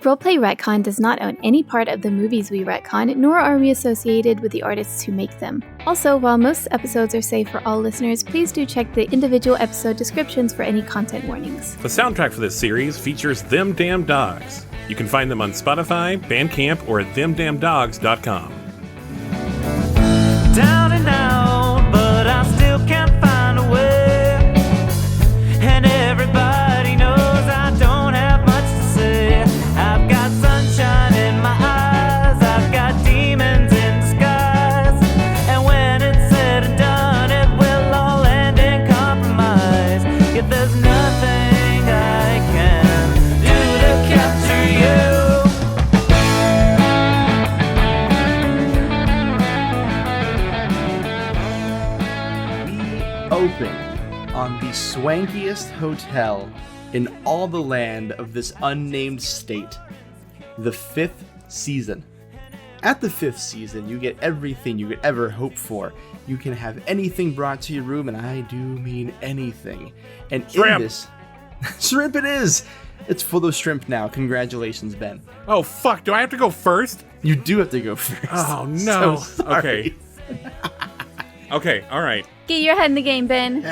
Roleplay Retcon does not own any part of the movies we retcon, nor are we associated with the artists who make them. Also, while most episodes are safe for all listeners, please do check the individual episode descriptions for any content warnings. The soundtrack for this series features Them Damn Dogs. You can find them on Spotify, Bandcamp, or at themdamndogs.com. Down and out, but I still can't find a way. And everybody knows I don't have much to say. I've got sunshine in my eyes, I've got demons in disguise. And when it's said and done, it will all end in compromise. Yet there's nothing I can do to capture you. Open on the swankiest hotel in all the land of this unnamed state, the 5th season. At the 5th season, you get everything you could ever hope for. You can have anything brought to your room, and I do mean anything. And shrimp. In this... shrimp it is! It's full of shrimp now. Congratulations, Ben. Oh, fuck. Do I have to go first? You do have to go first. Oh, no. So okay. Okay, all right. Get your head in the game, Ben.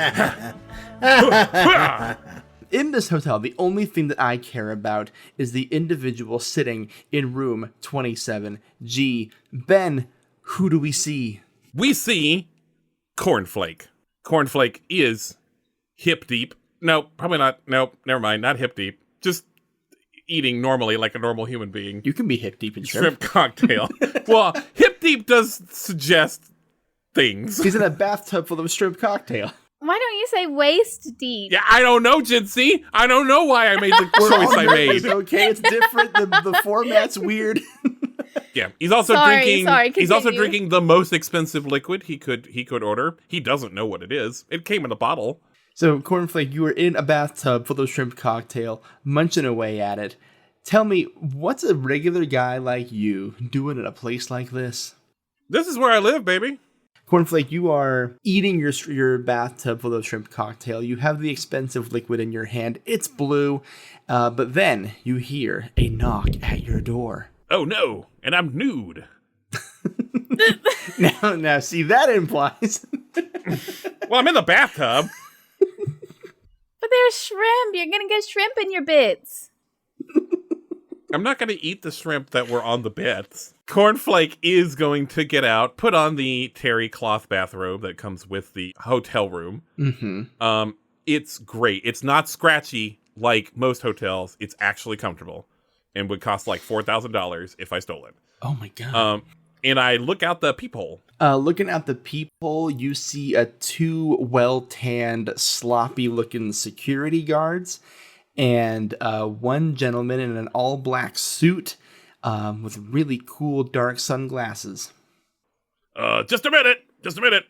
In this hotel, the only thing that I care about is the individual sitting in room 27G. Ben, who do we see? We see Cornflake. Cornflake is hip deep. No, probably not. Nope, never mind. Not hip deep. Just eating normally like a normal human being. You can be hip deep in shrimp. Shrimp cocktail. Well, hip deep does suggest things. He's in a bathtub full of shrimp cocktail. Why don't you say waist deep? Yeah, I don't know, Jincy. I don't know why I made the choice I made. Okay, it's different. The format's weird. Yeah, he's also drinking. He's also drinking the most expensive liquid he could order. He doesn't know what it is. It came in a bottle. So, Cornflake, you were in a bathtub full of shrimp cocktail, munching away at it. Tell me, what's a regular guy like you doing in a place like this? This is where I live, baby. Cornflake, you are eating your bathtub full of shrimp cocktail. You have the expensive liquid in your hand. It's blue, but then you hear a knock at your door. Oh no, and I'm nude. Now, see, that implies... Well, I'm in the bathtub. But there's shrimp. You're going to get shrimp in your bits. I'm not going to eat the shrimp that were on the beds. Cornflake is going to get out, put on the terry cloth bathrobe that comes with the hotel room. Mm-hmm. It's great. It's not scratchy like most hotels. It's actually comfortable and would cost like $4,000 if I stole it. Oh my God. And I look out the peephole. Looking out the peephole, you see two well-tanned, sloppy-looking security guards and one gentleman in an all-black suit with really cool dark sunglasses. Just a minute.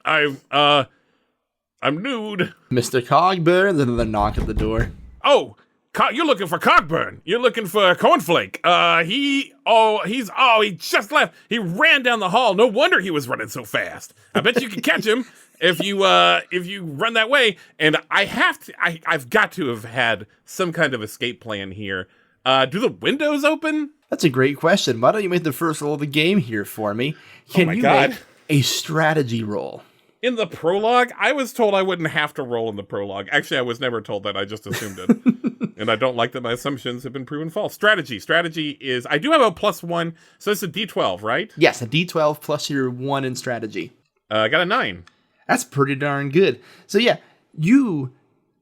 I'm nude. Mr. Cogburn, there's another knock at the door. Oh, you're looking for Cogburn. You're looking for Cornflake. He just left. He ran down the hall. No wonder he was running so fast. I bet you can catch him if you run that way. And I've got to have had some kind of escape plan here. Do the windows open? That's a great question. Why don't you make the first roll of the game here for me? Can you make a strategy roll? In the prologue, I was told I wouldn't have to roll in the prologue. Actually, I was never told that. I just assumed it. And I don't like that my assumptions have been proven false. Strategy is, I do have a +1, so it's a D12, right? Yes, a D12 plus your 1 in strategy. I got a 9. That's pretty darn good. So yeah, you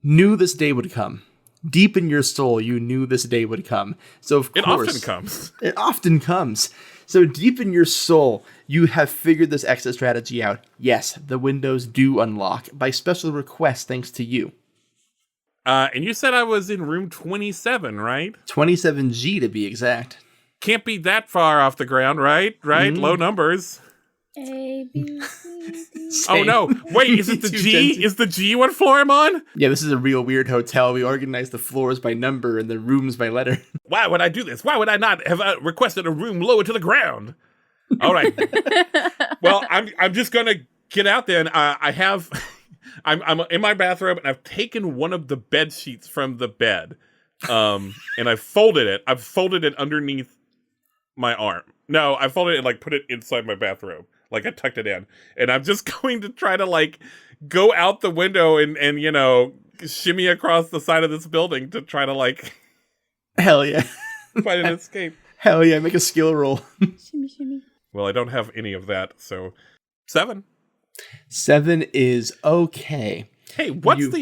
knew this day would come. Deep in your soul, you knew this day would come. So of course... It often comes. It often comes. So deep in your soul, you have figured this exit strategy out. Yes, the windows do unlock by special request thanks to you. And you said I was in room 27, right? 27G to be exact. Can't be that far off the ground, right? Right? Low numbers. A, B, C, D. Oh no! Wait, is it the G? Is the G what floor I'm on? Yeah, this is a real weird hotel. We organize the floors by number and the rooms by letter. Why would I do this? Why would I not have requested a room lower to the ground? All right. Well, I'm just gonna get out there, and I'm in my bathrobe, and I've taken one of the bed sheets from the bed And I folded it. I've folded it underneath my arm. No, I folded it and like put it inside my bathrobe. Like I tucked it in. And I'm just going to try to like go out the window and you know, shimmy across the side of this building to try to like Hell yeah. find an escape. Hell yeah, make a skill roll. Shimmy, shimmy. Well, I don't have any of that, so 7. 7 is okay. Hey, what's the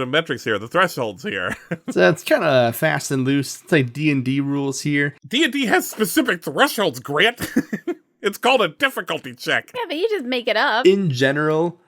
metrics here, the thresholds here? So it's kind of fast and loose. It's like D&D rules here. D&D has specific thresholds, Grant. It's called a difficulty check. Yeah, but you just make it up. In general,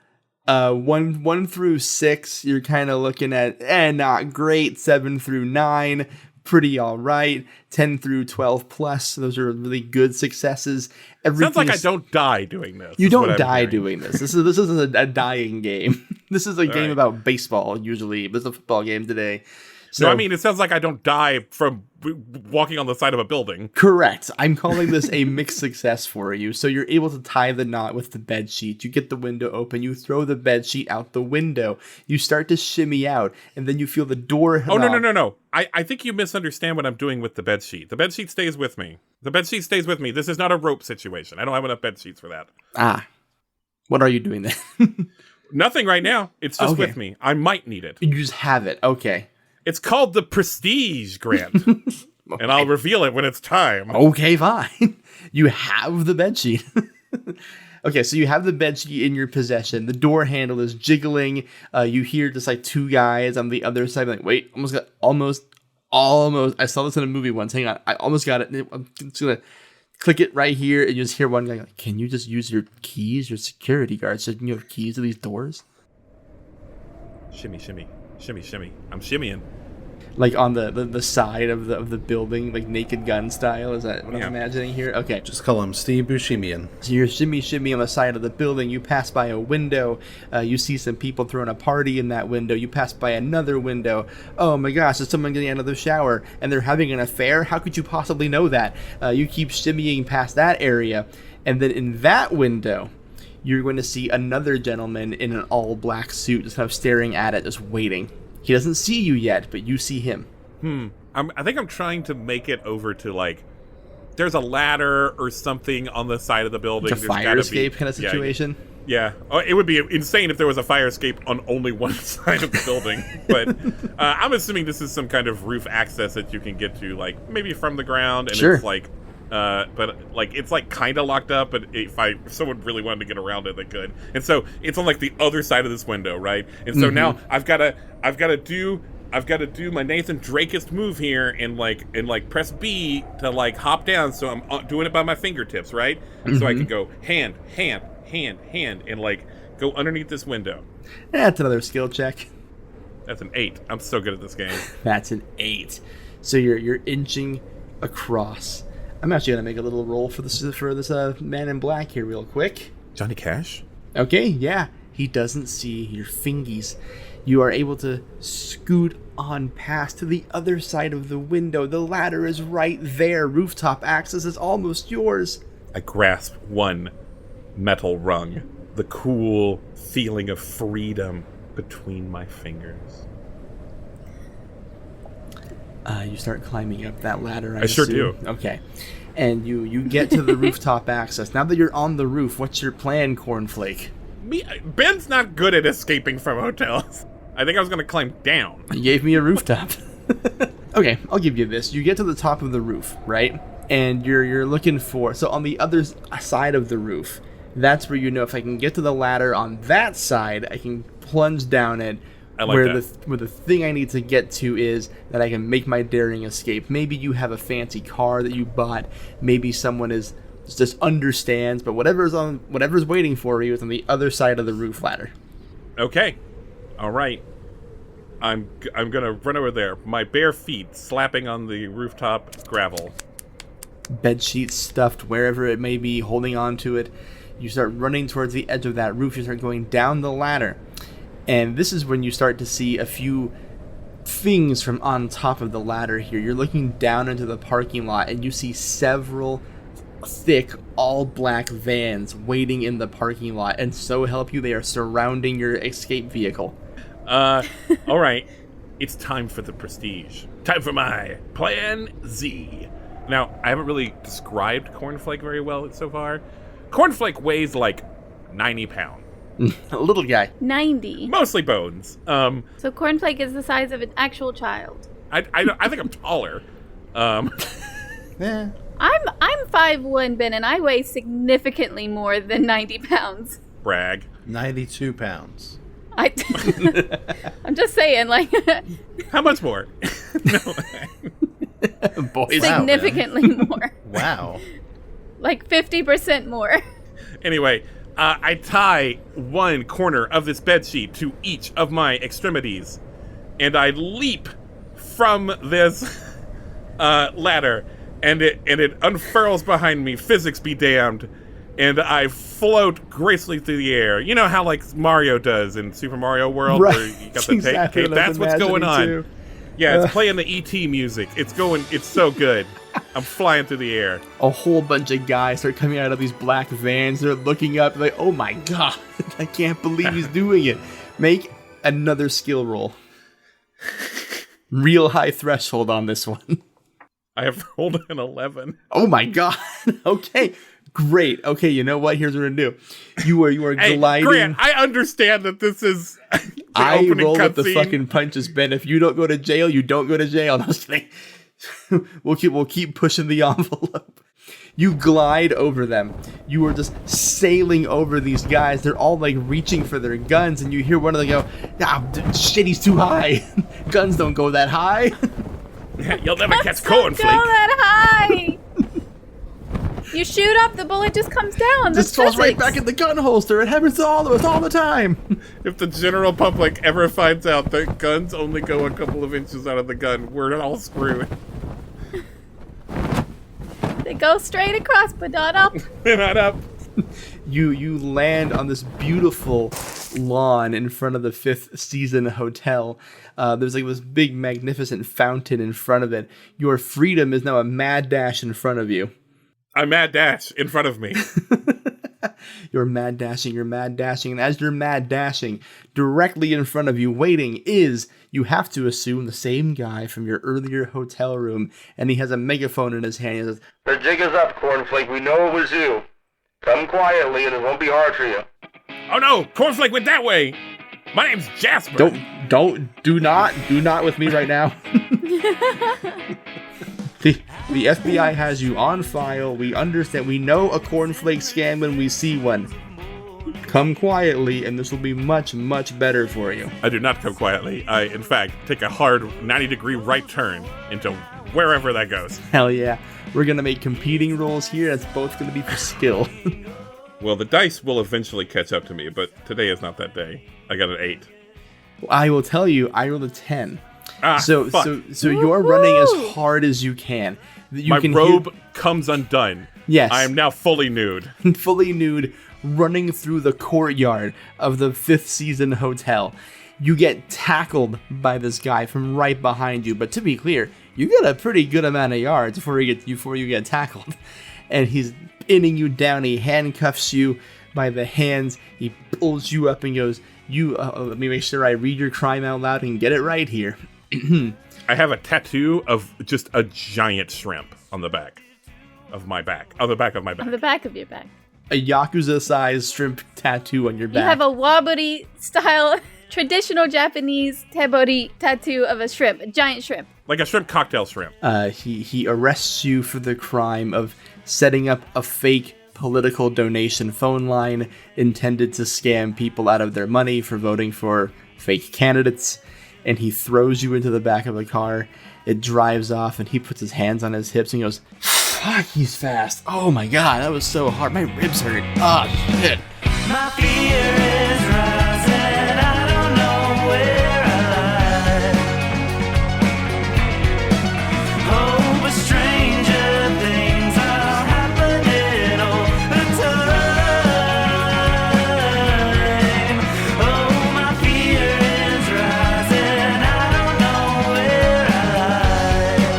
1 through 6, you're kind of looking at not great. 7 through 9, pretty all right. 10 through 12 plus, those are really good successes. Sounds like I don't die doing this. You don't die doing this. This is a dying game. This is a game about baseball usually, but it's a football game today. So no, I mean, it sounds like I don't die from walking on the side of a building. Correct. I'm calling this a mixed success for you. So you're able to tie the knot with the bed sheet. You get the window open. You throw the bed sheet out the window. You start to shimmy out, and then you feel the door. Oh, no. I think you misunderstand what I'm doing with the bed sheet. The bed sheet stays with me. This is not a rope situation. I don't have enough bed sheets for that. Ah. What are you doing then? Nothing right now. It's just with me. I might need it. You just have it. Okay. It's called the Prestige Grant. Okay. And I'll reveal it when it's time. Okay, fine. You have the bedsheet. Okay, so you have the bedsheet in your possession. The door handle is jiggling. You hear just like 2 guys on the other side. Like, wait, almost. I saw this in a movie once. Hang on, I almost got it. I'm just gonna click it right here, and you just hear one guy like, "Can you just use your keys? Your security guards, so you have keys to these doors?" Shimmy, shimmy. Shimmy, shimmy. I'm shimmying. Like on the side of the building, like Naked Gun style. Is that what I'm imagining here? Okay. Just call him Steve Buscemian. So you're shimmy on the side of the building. You pass by a window. You see some people throwing a party in that window. You pass by another window. Oh my gosh, there's someone getting out of the shower and they're having an affair? How could you possibly know that? You keep shimmying past that area. And then in that window, you're going to see another gentleman in an all-black suit just kind of staring at it, just waiting. He doesn't see you yet, but you see him. I think I'm trying to make it over to, like, there's a ladder or something on the side of the building. Like a fire escape kind of situation? Yeah. Oh, it would be insane if there was a fire escape on only one side of the building. But I'm assuming this is some kind of roof access that you can get to, like, maybe from the ground. And sure. It's like... but like it's like kind of locked up, but if someone really wanted to get around it, they could. And so it's on like the other side of this window, right? And so now I've got to do my Nathan Drakeist move here and like press B to like hop down. So I'm doing it by my fingertips, right? So I can go hand, and like go underneath this window. That's another skill check. That's an 8. I'm so good at this game. That's an 8. So you're inching across. I'm actually gonna make a little roll for this man in black here real quick. Johnny Cash? Okay, yeah. He doesn't see your fingies. You are able to scoot on past to the other side of the window. The ladder is right there. Rooftop access is almost yours. I grasp one metal rung. The cool feeling of freedom between my fingers. You start climbing up that ladder. I sure do. Okay. And you get to the rooftop access. Now that you're on the roof, what's your plan, Cornflake? Ben's not good at escaping from hotels. I think I was going to climb down. You gave me a rooftop. Okay, I'll give you this. You get to the top of the roof, right? And you're looking for... So on the other side of the roof, that's where you know if I can get to the ladder on that side, I can plunge down it. I like where the thing I need to get to is that I can make my daring escape. Maybe you have a fancy car that you bought. Maybe someone just understands. But whatever's waiting for you is on the other side of the roof ladder. Okay, all right. I'm gonna run over there. My bare feet slapping on the rooftop gravel. Bed sheets stuffed wherever it may be, holding on to it. You start running towards the edge of that roof. You start going down the ladder. And this is when you start to see a few things from on top of the ladder here. You're looking down into the parking lot and you see several thick, all-black vans waiting in the parking lot. And so help you, they are surrounding your escape vehicle. All right. It's time for the prestige. Time for my Plan Z. Now, I haven't really described Cornflake very well so far. Cornflake weighs like 90 pounds. A little guy. 90. Mostly bones. So Cornflake is the size of an actual child. I think I'm taller. Yeah. I'm 5'1", Ben, and I weigh significantly more than 90 pounds. Brag. 92 pounds. I'm just saying, like... How much more? No. Boys. significantly more. Wow. Like 50% more. Anyway, I tie one corner of this bedsheet to each of my extremities, and I leap from this ladder, and it unfurls behind me. Physics be damned. And I float gracefully through the air. You know how like Mario does in Super Mario World, Right. where you got the Exactly tape. what I That's was what's going on. imagining, too. Yeah, it's playing the E.T. music. It's so good. I'm flying through the air. A whole bunch of guys start coming out of these black vans. They're looking up like, oh my god, I can't believe he's doing it. Make another skill roll. Real high threshold on this one. I have rolled an 11. Oh my god. Okay. Great. Okay, you know what? Here's what we're gonna do. You are Hey, gliding. Grant, I understand that this is the I opening roll with the cutscene. fucking punches, Ben. If you don't go to jail, you don't go to jail. No, I'm just kidding. We'll keep pushing the envelope. You glide over them. You are just sailing over these guys. They're all like reaching for their guns, and you hear one of them go, shit, he's too high. Guns don't go that high. You'll never catch Don't go Cornflake. that high. You shoot up, the bullet just comes down. Just falls right back in the gun holster. It happens to all of us all the time. If the general public ever finds out that guns only go a couple of inches out of the gun, we're all screwed. They go straight across, but not up. They're not up. You land on this beautiful lawn in front of the Fifth Season Hotel. There's like this big, magnificent fountain in front of it. Your freedom is now a mad dash in front of you. A mad dash in front of me. You're mad dashing, and as you're mad dashing, directly in front of you, waiting is, you have to assume, the same guy from your earlier hotel room, and he has a megaphone in his hand. He says, "The jig is up, Cornflake. We know it was you. Come quietly, and it won't be hard for you." Oh no, Cornflake went that way. My name's Jasper. do not with me right now. The FBI has you on file. We understand. We know a cornflake scam when we see one. Come quietly, and this will be much, much better for you. I do not come quietly. I, in fact, take a hard 90-degree right turn into wherever that goes. Hell yeah. We're going to make competing rolls here. That's both going to be for skill. Well, the dice will eventually catch up to me, but today is not that day. I got an 8. I will tell you, I rolled a 10. Fuck. So you're running as hard as you can. My robe comes undone. Yes. I am now fully nude. Fully nude, running through the courtyard of the Fifth Season Hotel. You get tackled by this guy from right behind you, but to be clear, you get a pretty good amount of yards before you get tackled. And he's pinning you down. He handcuffs you by the hands. He pulls you up and goes, let me make sure I read your crime out loud and get it right here. I have a tattoo of just a giant shrimp on the back of my back. On the back of my back. On the back of your back. A Yakuza-sized shrimp tattoo on your back. You have a waburi-style, traditional Japanese tebori tattoo of a shrimp, a giant shrimp. Like a shrimp cocktail shrimp. He arrests you for the crime of setting up a fake political donation phone line intended to scam people out of their money for voting for fake candidates. And he throws you into the back of the car. It drives off, and he puts his hands on his hips and goes, "Fuck, he's fast. Oh my god, that was so hard. My ribs hurt. Oh, shit." My fear is rising, I don't know where I lie. Oh, but stranger things are happening all the time. Oh, my fear is rising, I don't know where I lie.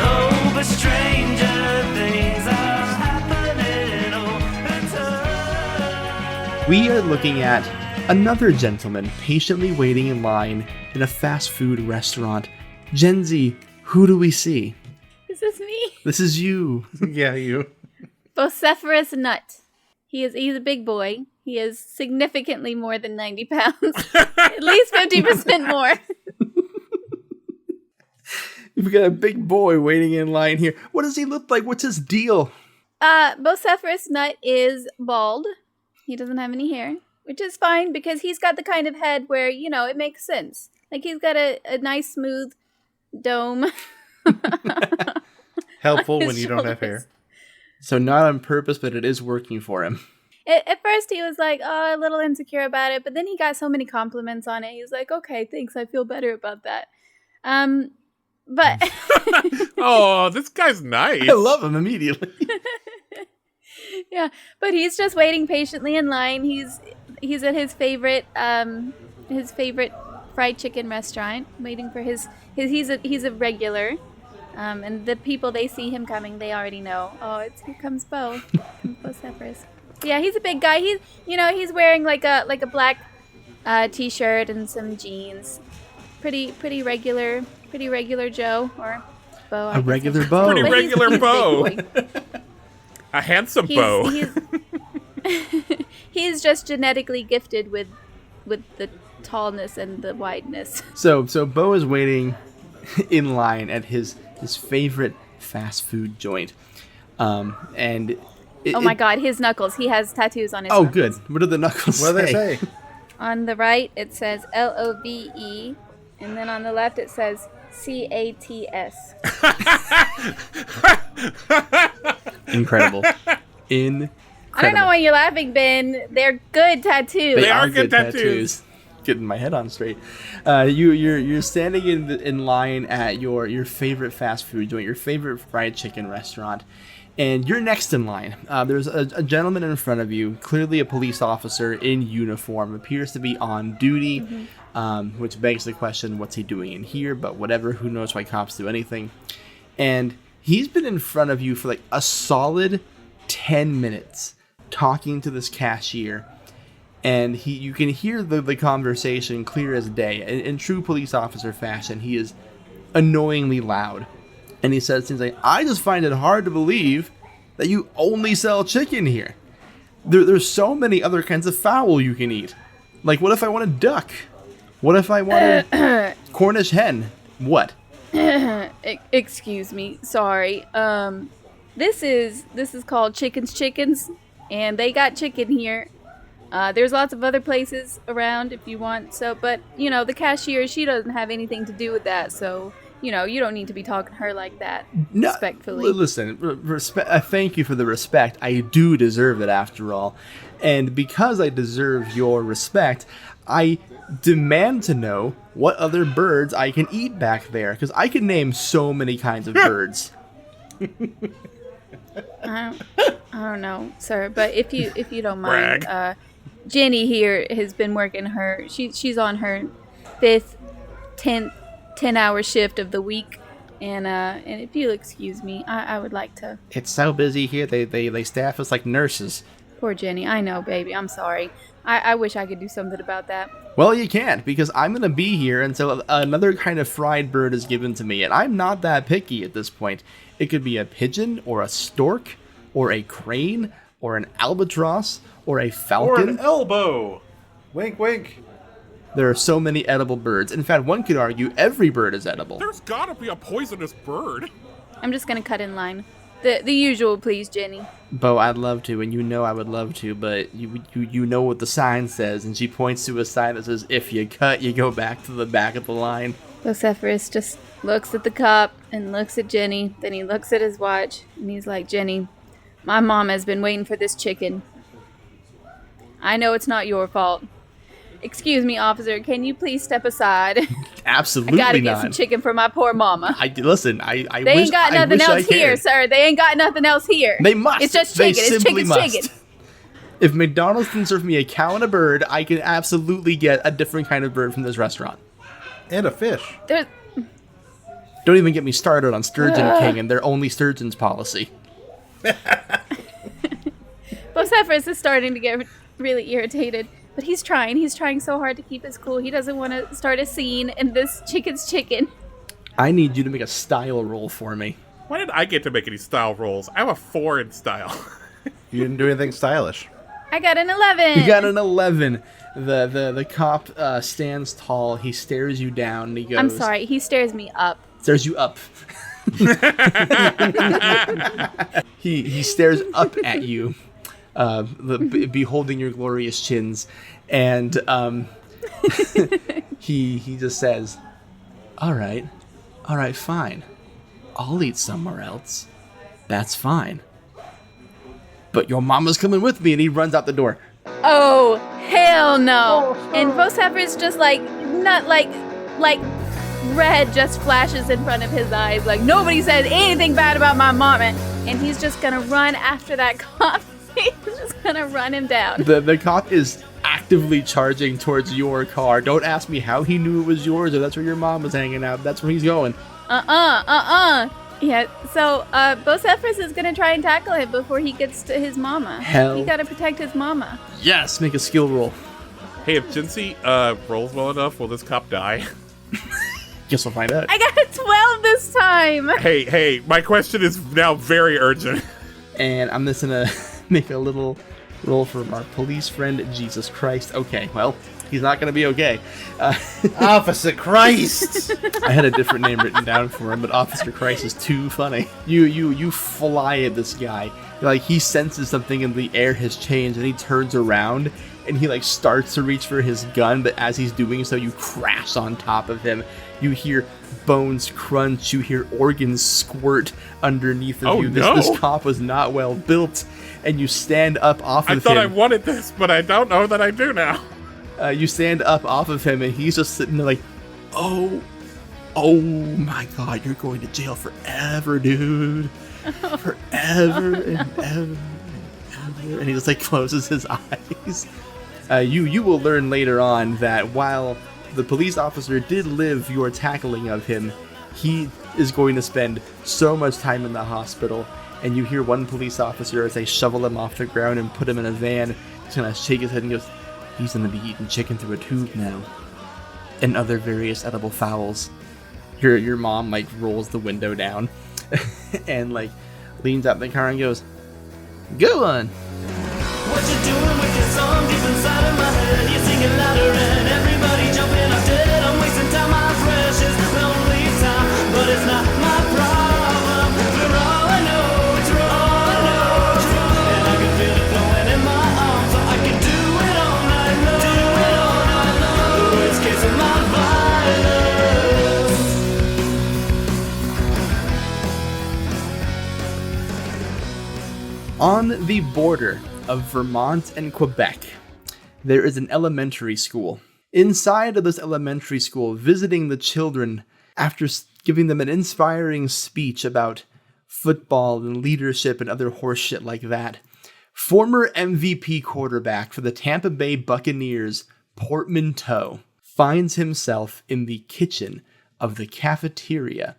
Oh, but stranger things are happening all the time. We are looking at Another gentleman patiently waiting in line in a fast food restaurant. Gen Z, who do we see? This is me. This is you. Yeah, you. Bocepherous Nut. He's a big boy. He is significantly more than 90 pounds. At least 50% more. We've got a big boy waiting in line here. What does he look like? What's his deal? Bocepherous Nut is bald. He doesn't have any hair, which is fine because he's got the kind of head where, it makes sense. Like, he's got a nice, smooth dome. Helpful when you don't have hair. So not on purpose, but it is working for him. At first, he was like, a little insecure about it, but then he got so many compliments on it. He was like, okay, thanks, I feel better about that. But Oh, this guy's nice. I love him immediately. yeah, but he's just waiting patiently in line. He's at his favorite fried chicken restaurant, waiting for his he's a regular. And the people, they see him coming, they already know. Oh, here comes Bo. Bocepherous. Yeah, he's a big guy. He's wearing like a black t-shirt and some jeans. Pretty regular Joe or Bo. A regular Bo. Pretty But regular he's a big Bo. boy. A handsome Bo. He's just genetically gifted with the tallness and the wideness. So Bo is waiting in line at his favorite fast food joint. Oh my God, his knuckles. He has tattoos on his Oh, knuckles. good. What do the knuckles What do they say? On the right, it says LOVE, and then on the left, it says CATS. Incredible. I don't know why you're laughing, Ben. They're good tattoos. They are good tattoos. Getting my head on straight. You're standing in line at your favorite fast food joint, your favorite fried chicken restaurant, and you're next in line. There's a gentleman in front of you, clearly a police officer in uniform, appears to be on duty, which begs the question, what's he doing in here? But whatever, who knows why cops do anything. And he's been in front of you for like a solid 10 minutes talking to this cashier. And you can hear the conversation clear as day. In true police officer fashion, he is annoyingly loud. And he says things like, I just find it hard to believe that you only sell chicken here. There's so many other kinds of fowl you can eat. Like, what if I want a duck? What if I want a Cornish hen? What? Excuse me. Sorry. This is called Chickens, and they got chicken here. There's lots of other places around if you want. But the cashier, she doesn't have anything to do with that. So, you don't need to be talking to her like that. No, respectfully. Listen, thank you for the respect. I do deserve it after all. And because I deserve your respect, I demand to know what other birds I can eat back there. Because I can name so many kinds of birds. I don't know, sir. But if you don't mind, Brag. Jenny here has been working she's on her 5th, 10-hour shift of the week, and if you'll excuse me, I would like to. It's so busy here, they staff us like nurses. Poor Jenny. I know, baby. I'm sorry. I wish I could do something about that. Well, you can't, because I'm going to be here until another kind of fried bird is given to me, and I'm not that picky at this point. It could be a pigeon, or a stork, or a crane, or an albatross, or a falcon. Or an elbow. Wink, wink. There are so many edible birds. In fact, one could argue every bird is edible. There's gotta be a poisonous bird. I'm just gonna cut in line. The usual, please, Jenny. Bo, I'd love to, and I would love to, but you know what the sign says, and she points to a sign that says, if you cut, you go back to the back of the line. Bocepherous just looks at the cop and looks at Jenny. Then he looks at his watch, and he's like, Jenny, my mom has been waiting for this chicken. I know it's not your fault. Excuse me, officer, can you please step aside? Absolutely I gotta not. get some chicken for my poor mama. Listen, I They wish, ain't got I nothing wish else I here, cared. sir. They ain't got nothing else here. They must. It's just They chicken. It's simply chicken's must. chicken. If McDonald's can serve me a cow and a bird, I can absolutely get a different kind of bird from this restaurant. And a fish. There's, Don't even get me started on Sturgeon King and their only sturgeons policy. Bocepherous is starting to get really irritated. But he's trying. He's trying so hard to keep his cool. He doesn't want to start a scene in this chicken's chicken. I need you to make a style roll for me. Why did I get to make any style rolls? I have a 4 in style. You didn't do anything stylish. I got an 11. You got an 11. The cop stands tall. He stares you down. And he goes. I'm sorry. He stares me up. Stares you up. he stares up at you, beholding your glorious chins, and he just says, "All right, fine. I'll eat somewhere else. That's fine. But your mama's coming with me," and he runs out the door. Oh, hell no. And Bocepherous just not red just flashes in front of his eyes. Like, nobody says anything bad about my mama. And he's just gonna run after that cop. He's just gonna run him down. The cop is actively charging towards your car. Don't ask me how he knew it was yours or that's where your mom was hanging out. That's where he's going. Yeah, so Bocepherous is gonna try and tackle him before he gets to his mama. Hell. He gotta protect his mama. Yes, make a skill roll. Hey, if Jinsey rolls well enough, will this cop die? Guess we'll find out. I got a 12 this time! Hey, my question is now very urgent. And I'm just gonna make a little roll for our police friend, Jesus Christ. Okay, well, he's not gonna be okay. Officer Christ! I had a different name written down for him, but Officer Christ is too funny. You fly at this guy. Like, he senses something in the air has changed, and he turns around, and he starts to reach for his gun, but as he's doing so, you crash on top of him. You hear bones crunch, you hear organs squirt underneath of you. This cop was not well built, and you stand up off of him. I thought I wanted this, but I don't know that I do now. You stand up off of him, and he's just sitting there like, oh my god, you're going to jail forever, dude. Forever and ever and ever. And he just closes his eyes. You will learn later on that while the police officer did live your tackling of him, he is going to spend so much time in the hospital. And you hear one police officer, as they shovel him off the ground and put him in a van, just gonna shake his head and goes, "He's gonna be eating chicken through a tube now." And other various edible fowls. Your mom rolls the window down and leans out the car and goes, "Go on." What you doing with your song deep inside of my head? You sing it louder and everybody jumping up dead. I'm wasting time, my precious lonely time, but it's not my problem. For all I know, it's wrong. And I can feel it flowing in my arms, so I can do it all night long. The worst case of my violence. On the border of Vermont and Quebec, there is an elementary school. Inside of this elementary school, visiting the children after giving them an inspiring speech about football and leadership and other horse shit like that, former MVP quarterback for the Tampa Bay Buccaneers, Portman Tow, finds himself in the kitchen of the cafeteria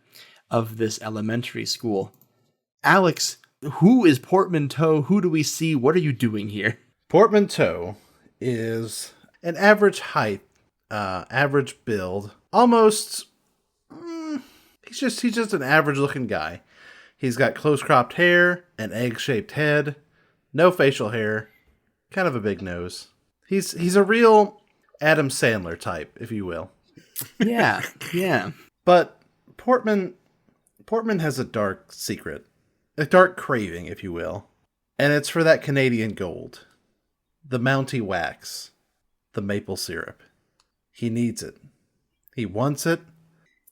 of this elementary school. Alex, who is Portman Tow? Who do we see? What are you doing here? Portman Tow is an average height, average build, almost. He's just an average looking guy. He's got close cropped hair, an egg shaped head, no facial hair, kind of a big nose. He's a real Adam Sandler type, if you will. Yeah. But Portman has a dark secret. A dark craving, if you will. And it's for that Canadian gold. The Mountie wax. The maple syrup. He needs it. He wants it.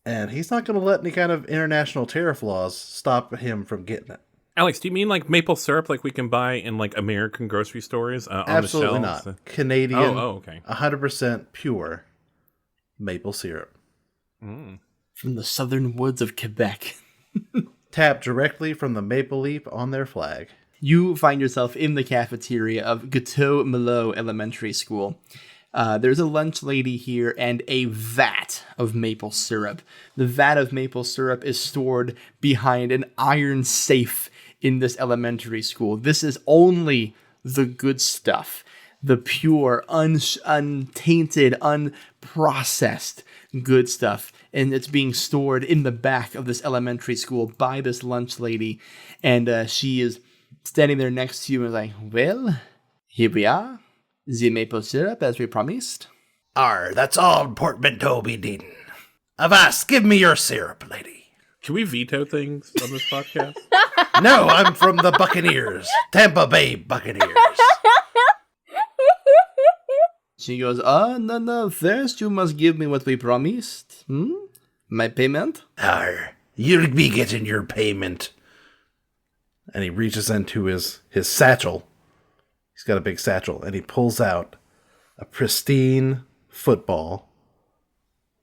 And he's not going to let any kind of international tariff laws stop him from getting it. Alex, do you mean maple syrup we can buy in American grocery stores on Absolutely the shelves? not. Canadian, okay. 100% pure maple syrup. From the southern woods of Quebec. Tapped directly from the maple leaf on their flag. You find yourself in the cafeteria of Gateau Malo Elementary School. There's a lunch lady here and a vat of maple syrup. The vat of maple syrup is stored behind an iron safe in this elementary school. This is only the good stuff. the pure, untainted, unprocessed good stuff. And it's being stored in the back of this elementary school by this lunch lady. And she is standing there next to you and is like, well, here we are. The maple syrup as we promised. That's all Portman Tow be needing. Avast, give me your syrup, lady. Can we veto things on this podcast? No, I'm from the Buccaneers. Tampa Bay Buccaneers. She goes, no, first you must give me what we promised. My payment? You'll be getting your payment. And he reaches into his satchel. He's got a big satchel, and he pulls out a pristine football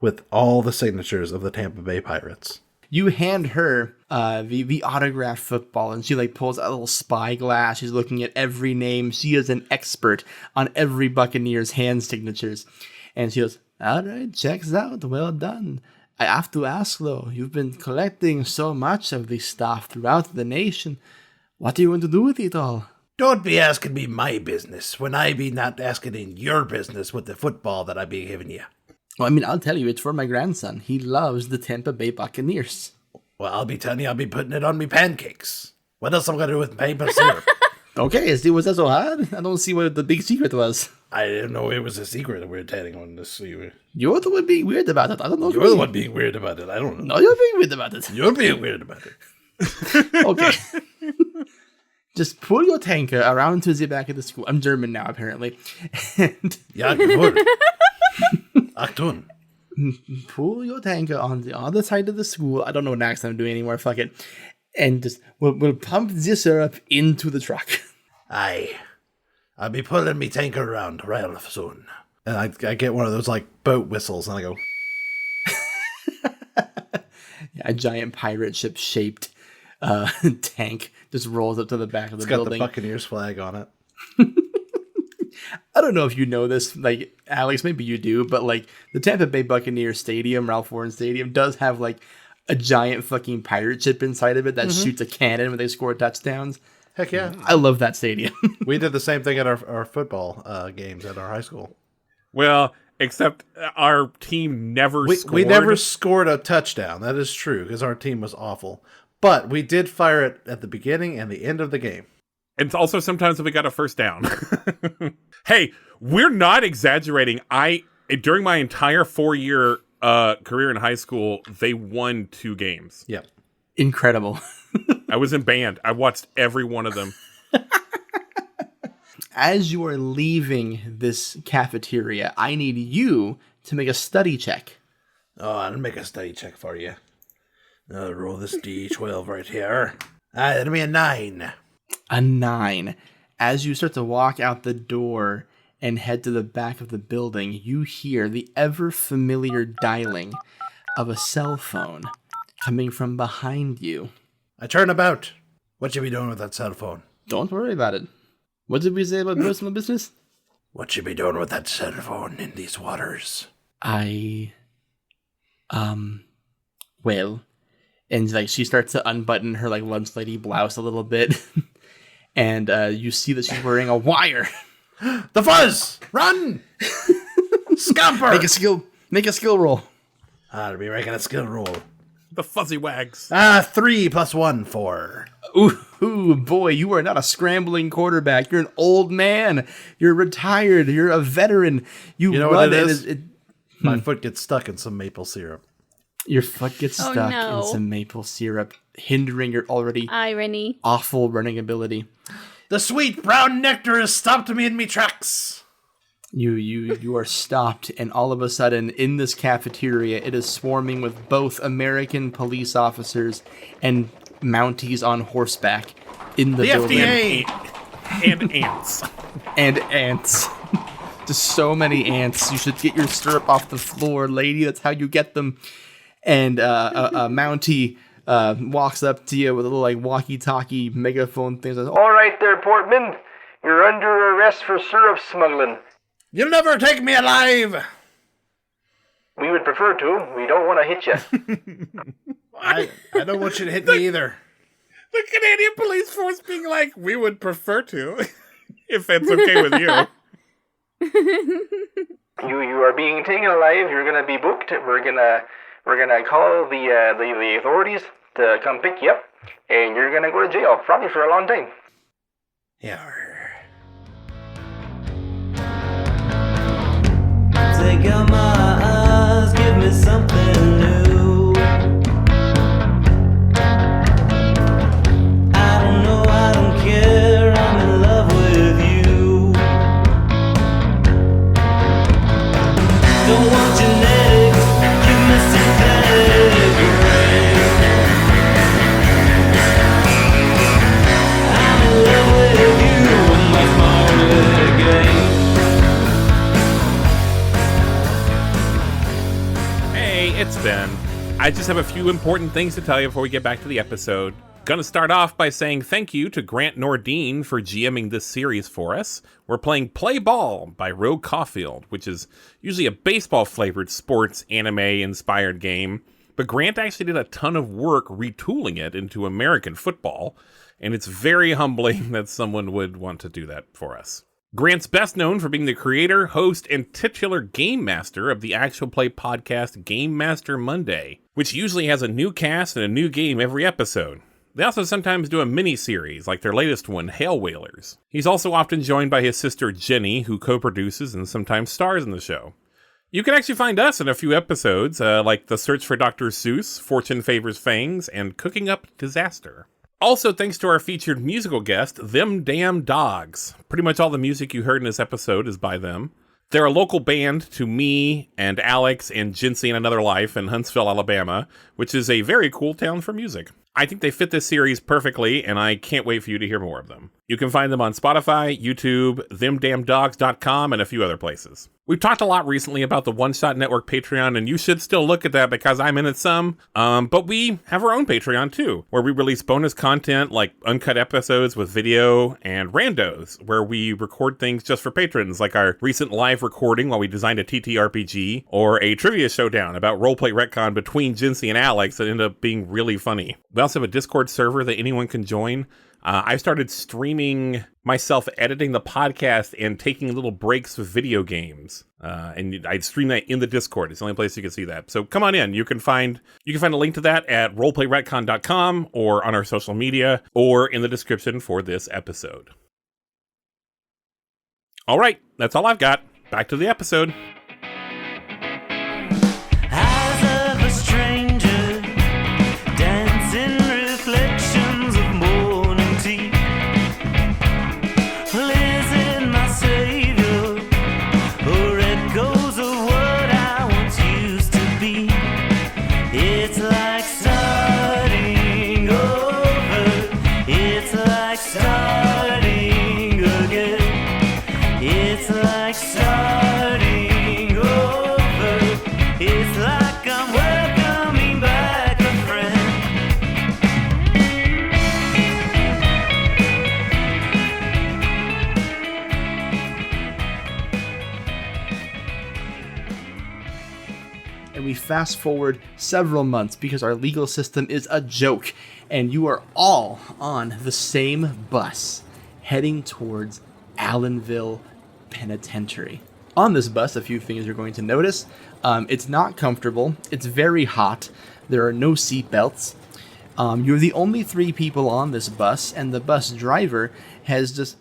with all the signatures of the Tampa Bay Pirates. You hand her the autographed football, and she pulls out a little spyglass. She's looking at every name. She is an expert on every Buccaneer's hand signatures. And she goes, all right, checks out. Well done. I have to ask, though, you've been collecting so much of this stuff throughout the nation. What are you going to do with it all? Don't be asking me my business when I be not asking in your business with the football that I be giving you. Well, I mean, I'll tell you, it's for my grandson. He loves the Tampa Bay Buccaneers. Well, I'll be telling you, I'll be putting it on me pancakes. What else am I going to do with maple syrup? Okay, was that so hard? I don't see what the big secret was. I didn't know it was a secret that we were telling on this. You're the one being weird about it. I don't know. You're the one being weird about it. I don't know. No, you're being weird about it. You're being weird about it. Okay. Just pull your tanker around to the back of the school. I'm German now, apparently. And Ja, gut. Achtung. Pull your tanker on the other side of the school. I don't know what accent I'm doing anymore. Fuck it. And just we'll pump the syrup into the truck. Aye. I'll be pulling me tanker around real soon. And I get one of those boat whistles, and I go. Yeah, a giant pirate ship shaped tank just rolls up to the back of the building. It's got the Buccaneers flag on it. I don't know if you know this, Alex, maybe you do, but the Tampa Bay Buccaneers Stadium, Ralph Lauren Stadium, does have a giant fucking pirate ship inside of it that shoots a cannon when they score touchdowns. Heck yeah. I love that stadium. We did the same thing at our football games at our high school. Well, except our team never scored. We never scored a touchdown. That is true, because our team was awful. But we did fire it at the beginning and the end of the game. And also sometimes we got a first down. Hey, we're not exaggerating. During my entire 4-year career in high school, they won 2 games. Yep. Incredible. I was in band. I watched every one of them. As you are leaving this cafeteria, I need you to make a study check. Oh, I'll make a study check for you. I'll roll this D12 right here. That'll be a 9. A 9. As you start to walk out the door and head to the back of the building, you hear the ever-familiar dialing of a cell phone coming from behind you. I turn about. What you be doing with that cell phone? Don't worry about it. What did we say about personal business? What you be doing with that cell phone in these waters? Well, and she starts to unbutton her lunch lady blouse a little bit, and you see that she's wearing a wire. The fuzz! Run! Scamper! Make a skill roll. I'll be making a skill roll. The fuzzy wags. 3 + 1, 4. Ooh, boy, you are not a scrambling quarterback. You're an old man. You're retired. You're a veteran. You know run what it is? it My foot gets stuck in some maple syrup. Your foot gets stuck in some maple syrup, hindering your already irony awful running ability. The sweet brown nectar has stopped me in me tracks. You are stopped, and all of a sudden, in this cafeteria, it is swarming with both American police officers and Mounties on horseback in the building. FDA And ants. And ants. Just so many ants. You should get your syrup off the floor, lady. That's how you get them. And a Mountie walks up to you with a little walkie-talkie megaphone thing. Says, All right there, Portman. You're under arrest for syrup smuggling. You'll never take me alive. We would prefer to. We don't want to hit you. I don't want you to hit me either. The Canadian police force being like, we would prefer to, if that's okay with you. You are being taken alive. You're gonna be booked. We're gonna call the authorities to come pick you up, and you're gonna go to jail probably for a long time. Yeah. Take out my eyes, give me something new. I don't know, I don't care, I'm in love with you. Don't want genetics, give me synthetic brain. I'm in love with you, and that's my only game. It's Ben. I just have a few important things to tell you before we get back to the episode. Gonna start off by saying thank you to Grant Nordine for GMing this series for us. We're playing Play Ball by Rogue Caufield, which is usually a baseball-flavored sports anime-inspired game, but Grant actually did a ton of work retooling it into American football, and it's very humbling that someone would want to do that for us. Grant's best known for being the creator, host, and titular game master of the actual play podcast Game Master Monday, which usually has a new cast and a new game every episode. They also sometimes do a mini-series, like their latest one, Hail Whalers. He's also often joined by his sister Jenny, who co-produces and sometimes stars in the show. You can actually find us in a few episodes, like The Search for Dr. Seuss, Fortune Favors Fangs, and Cooking Up Disaster. Also, thanks to our featured musical guest, Them Damn Dogs. Pretty much all the music you heard in this episode is by them. They're a local band to me and Alex and Jinsey in Another Life in Huntsville, Alabama, which is a very cool town for music. I think they fit this series perfectly, and I can't wait for you to hear more of them. You can find them on Spotify, YouTube, themdamndogs.com, and a few other places. We've talked a lot recently about the One Shot Network Patreon, and you should still look at that because I'm in it some. But we have our own Patreon too, where we release bonus content like uncut episodes with video and randos, where we record things just for patrons, like our recent live recording while we designed a TTRPG, or a trivia showdown about Roleplay Retcon between Jinsey and Alex that ended up being really funny. We also have a Discord server that anyone can join. I started streaming myself editing the podcast and taking little breaks with video games. And I stream that in the Discord. It's the only place you can see that. So come on in. You can find a link to that at roleplayretcon.com or on our social media or in the description for this episode. All right, that's all I've got. Back to the episode. Eyes of a stranger, dancing reflections of morning tea. Listen, my savior, or echoes of what I once used to be. It's like starting over. It's like starting again. It's like starting over. It's like I'm welcoming back a friend. And we fast forward several months because our legal system is a joke, and you are all on the same bus heading towards Allenville Penitentiary. On this bus, a few things you're going to notice. It's not comfortable. It's very hot. There are no seatbelts. You're the only 3 people on this bus, and the bus driver has just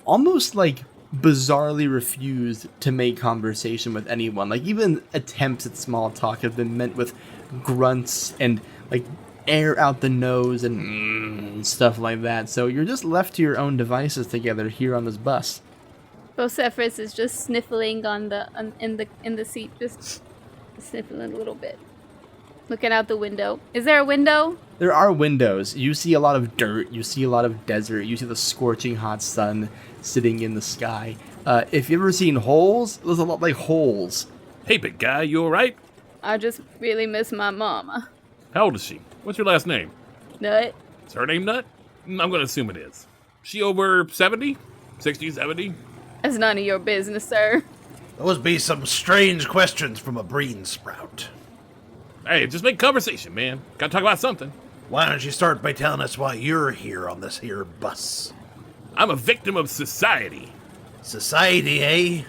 almost like bizarrely refused to make conversation with anyone. Like, even attempts at small talk have been met with grunts and like air out the nose and stuff like that. So you're just left to your own devices together here on this bus. Bocepherous is just sniffling in the seat, just sniffling a little bit. Looking out the window. Is there a window? There are windows. You see a lot of dirt. You see a lot of desert. You see the scorching hot sun sitting in the sky. If you've ever seen holes, there's a lot like holes. Hey, big guy, you all right? I just really miss my mama. How old is she? What's your last name? Nut. Is her name Nut? I'm going to assume it is. She over 70? 60, 70? That's none of your business, sir. Those be some strange questions from a brain sprout. Hey, just make conversation, man. Gotta talk about something. Why don't you start by telling us why you're here on this here bus? I'm a victim of society. Society, eh?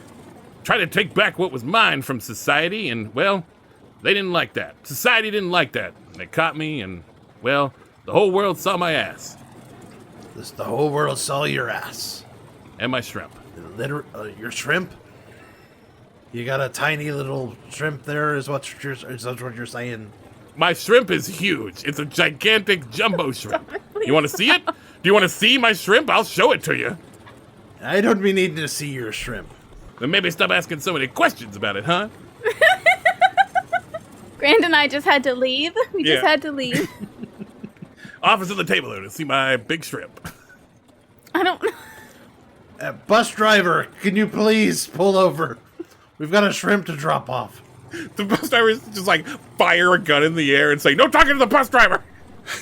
try to take back what was mine from society, and, well, they didn't like that. Society didn't like that. They caught me, and, well, the whole world saw my ass. The whole world saw your ass. And my shrimp. Your shrimp? You got a tiny little shrimp there, is that what you're saying? My shrimp is huge. It's a gigantic jumbo shrimp. You want to see it? Do you want to see my shrimp? I'll show it to you. I don't be needing to see your shrimp. Then maybe stop asking so many questions about it, huh? Grant and I just had to leave. We just Yeah. had to leave. Office of the table there to see my big shrimp. I don't know. Bus driver, can you please pull over? We've got a shrimp to drop off. The bus driver just like fire a gun in the air and say, "No talking to the bus driver."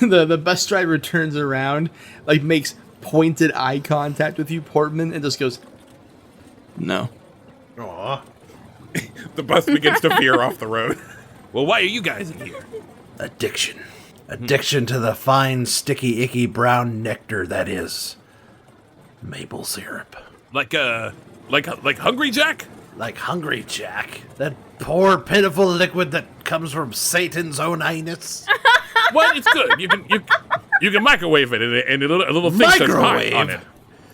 The bus driver turns around, like makes pointed eye contact with you, Portman, and just goes, "No." Aw. The bus begins to veer off the road. Well, why are you guys in here? Addiction. Addiction to the fine, sticky, icky brown nectar that is maple syrup. Like Hungry Jack? Like Hungry Jack. That poor, pitiful liquid that comes from Satan's own anus. What? It's good. You can microwave it and a little thing says hot Microwave? on it.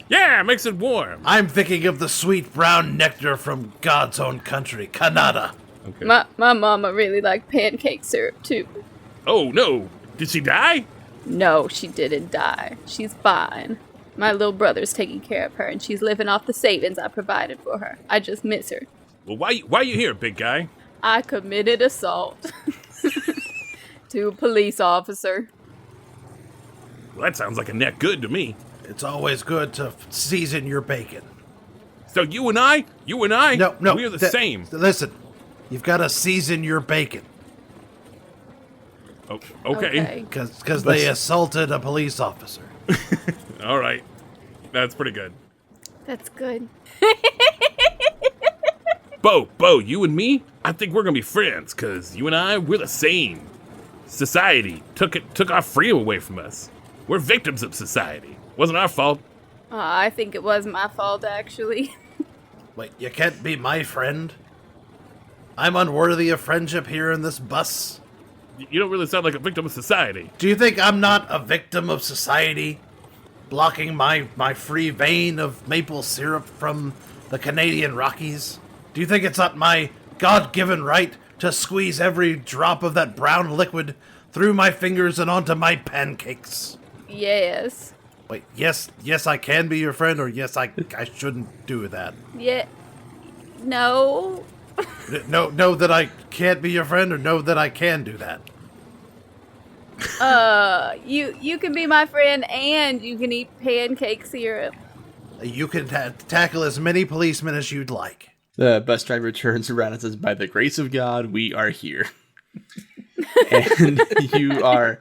Yeah, it makes it warm. I'm thinking of the sweet brown nectar from God's own country, Canada. Okay. My mama really liked pancake syrup, too. Oh no! Did she die? No, she didn't die. She's fine. My little brother's taking care of her, and she's living off the savings I provided for her. I just miss her. Well, why are you here, big guy? I committed assault to a police officer. Well, that sounds like a net good to me. It's always good to season your bacon. So you and I, No, we're the same. Listen, you've got to season your bacon. Oh, okay. Because they assaulted a police officer. All right. That's pretty good. That's good. Bo, you and me, I think we're gonna be friends, cause you and I, we're the same. Society took our freedom away from us. We're victims of society. Wasn't our fault. I think it was my fault, actually. Wait, you can't be my friend? I'm unworthy of friendship here in this bus? You don't really sound like a victim of society. Do you think I'm not a victim of society? Blocking my free vein of maple syrup from the Canadian Rockies? Do you think it's not my God-given right to squeeze every drop of that brown liquid through my fingers and onto my pancakes? Yes. Wait, yes, I can be your friend, or yes, I shouldn't do that? Yeah. No. No, that I can't be your friend, or no, that I can do that? You can be my friend and you can eat pancake syrup. You can tackle as many policemen as you'd like. The bus driver turns around and says, "By the grace of God, we are here." And you are,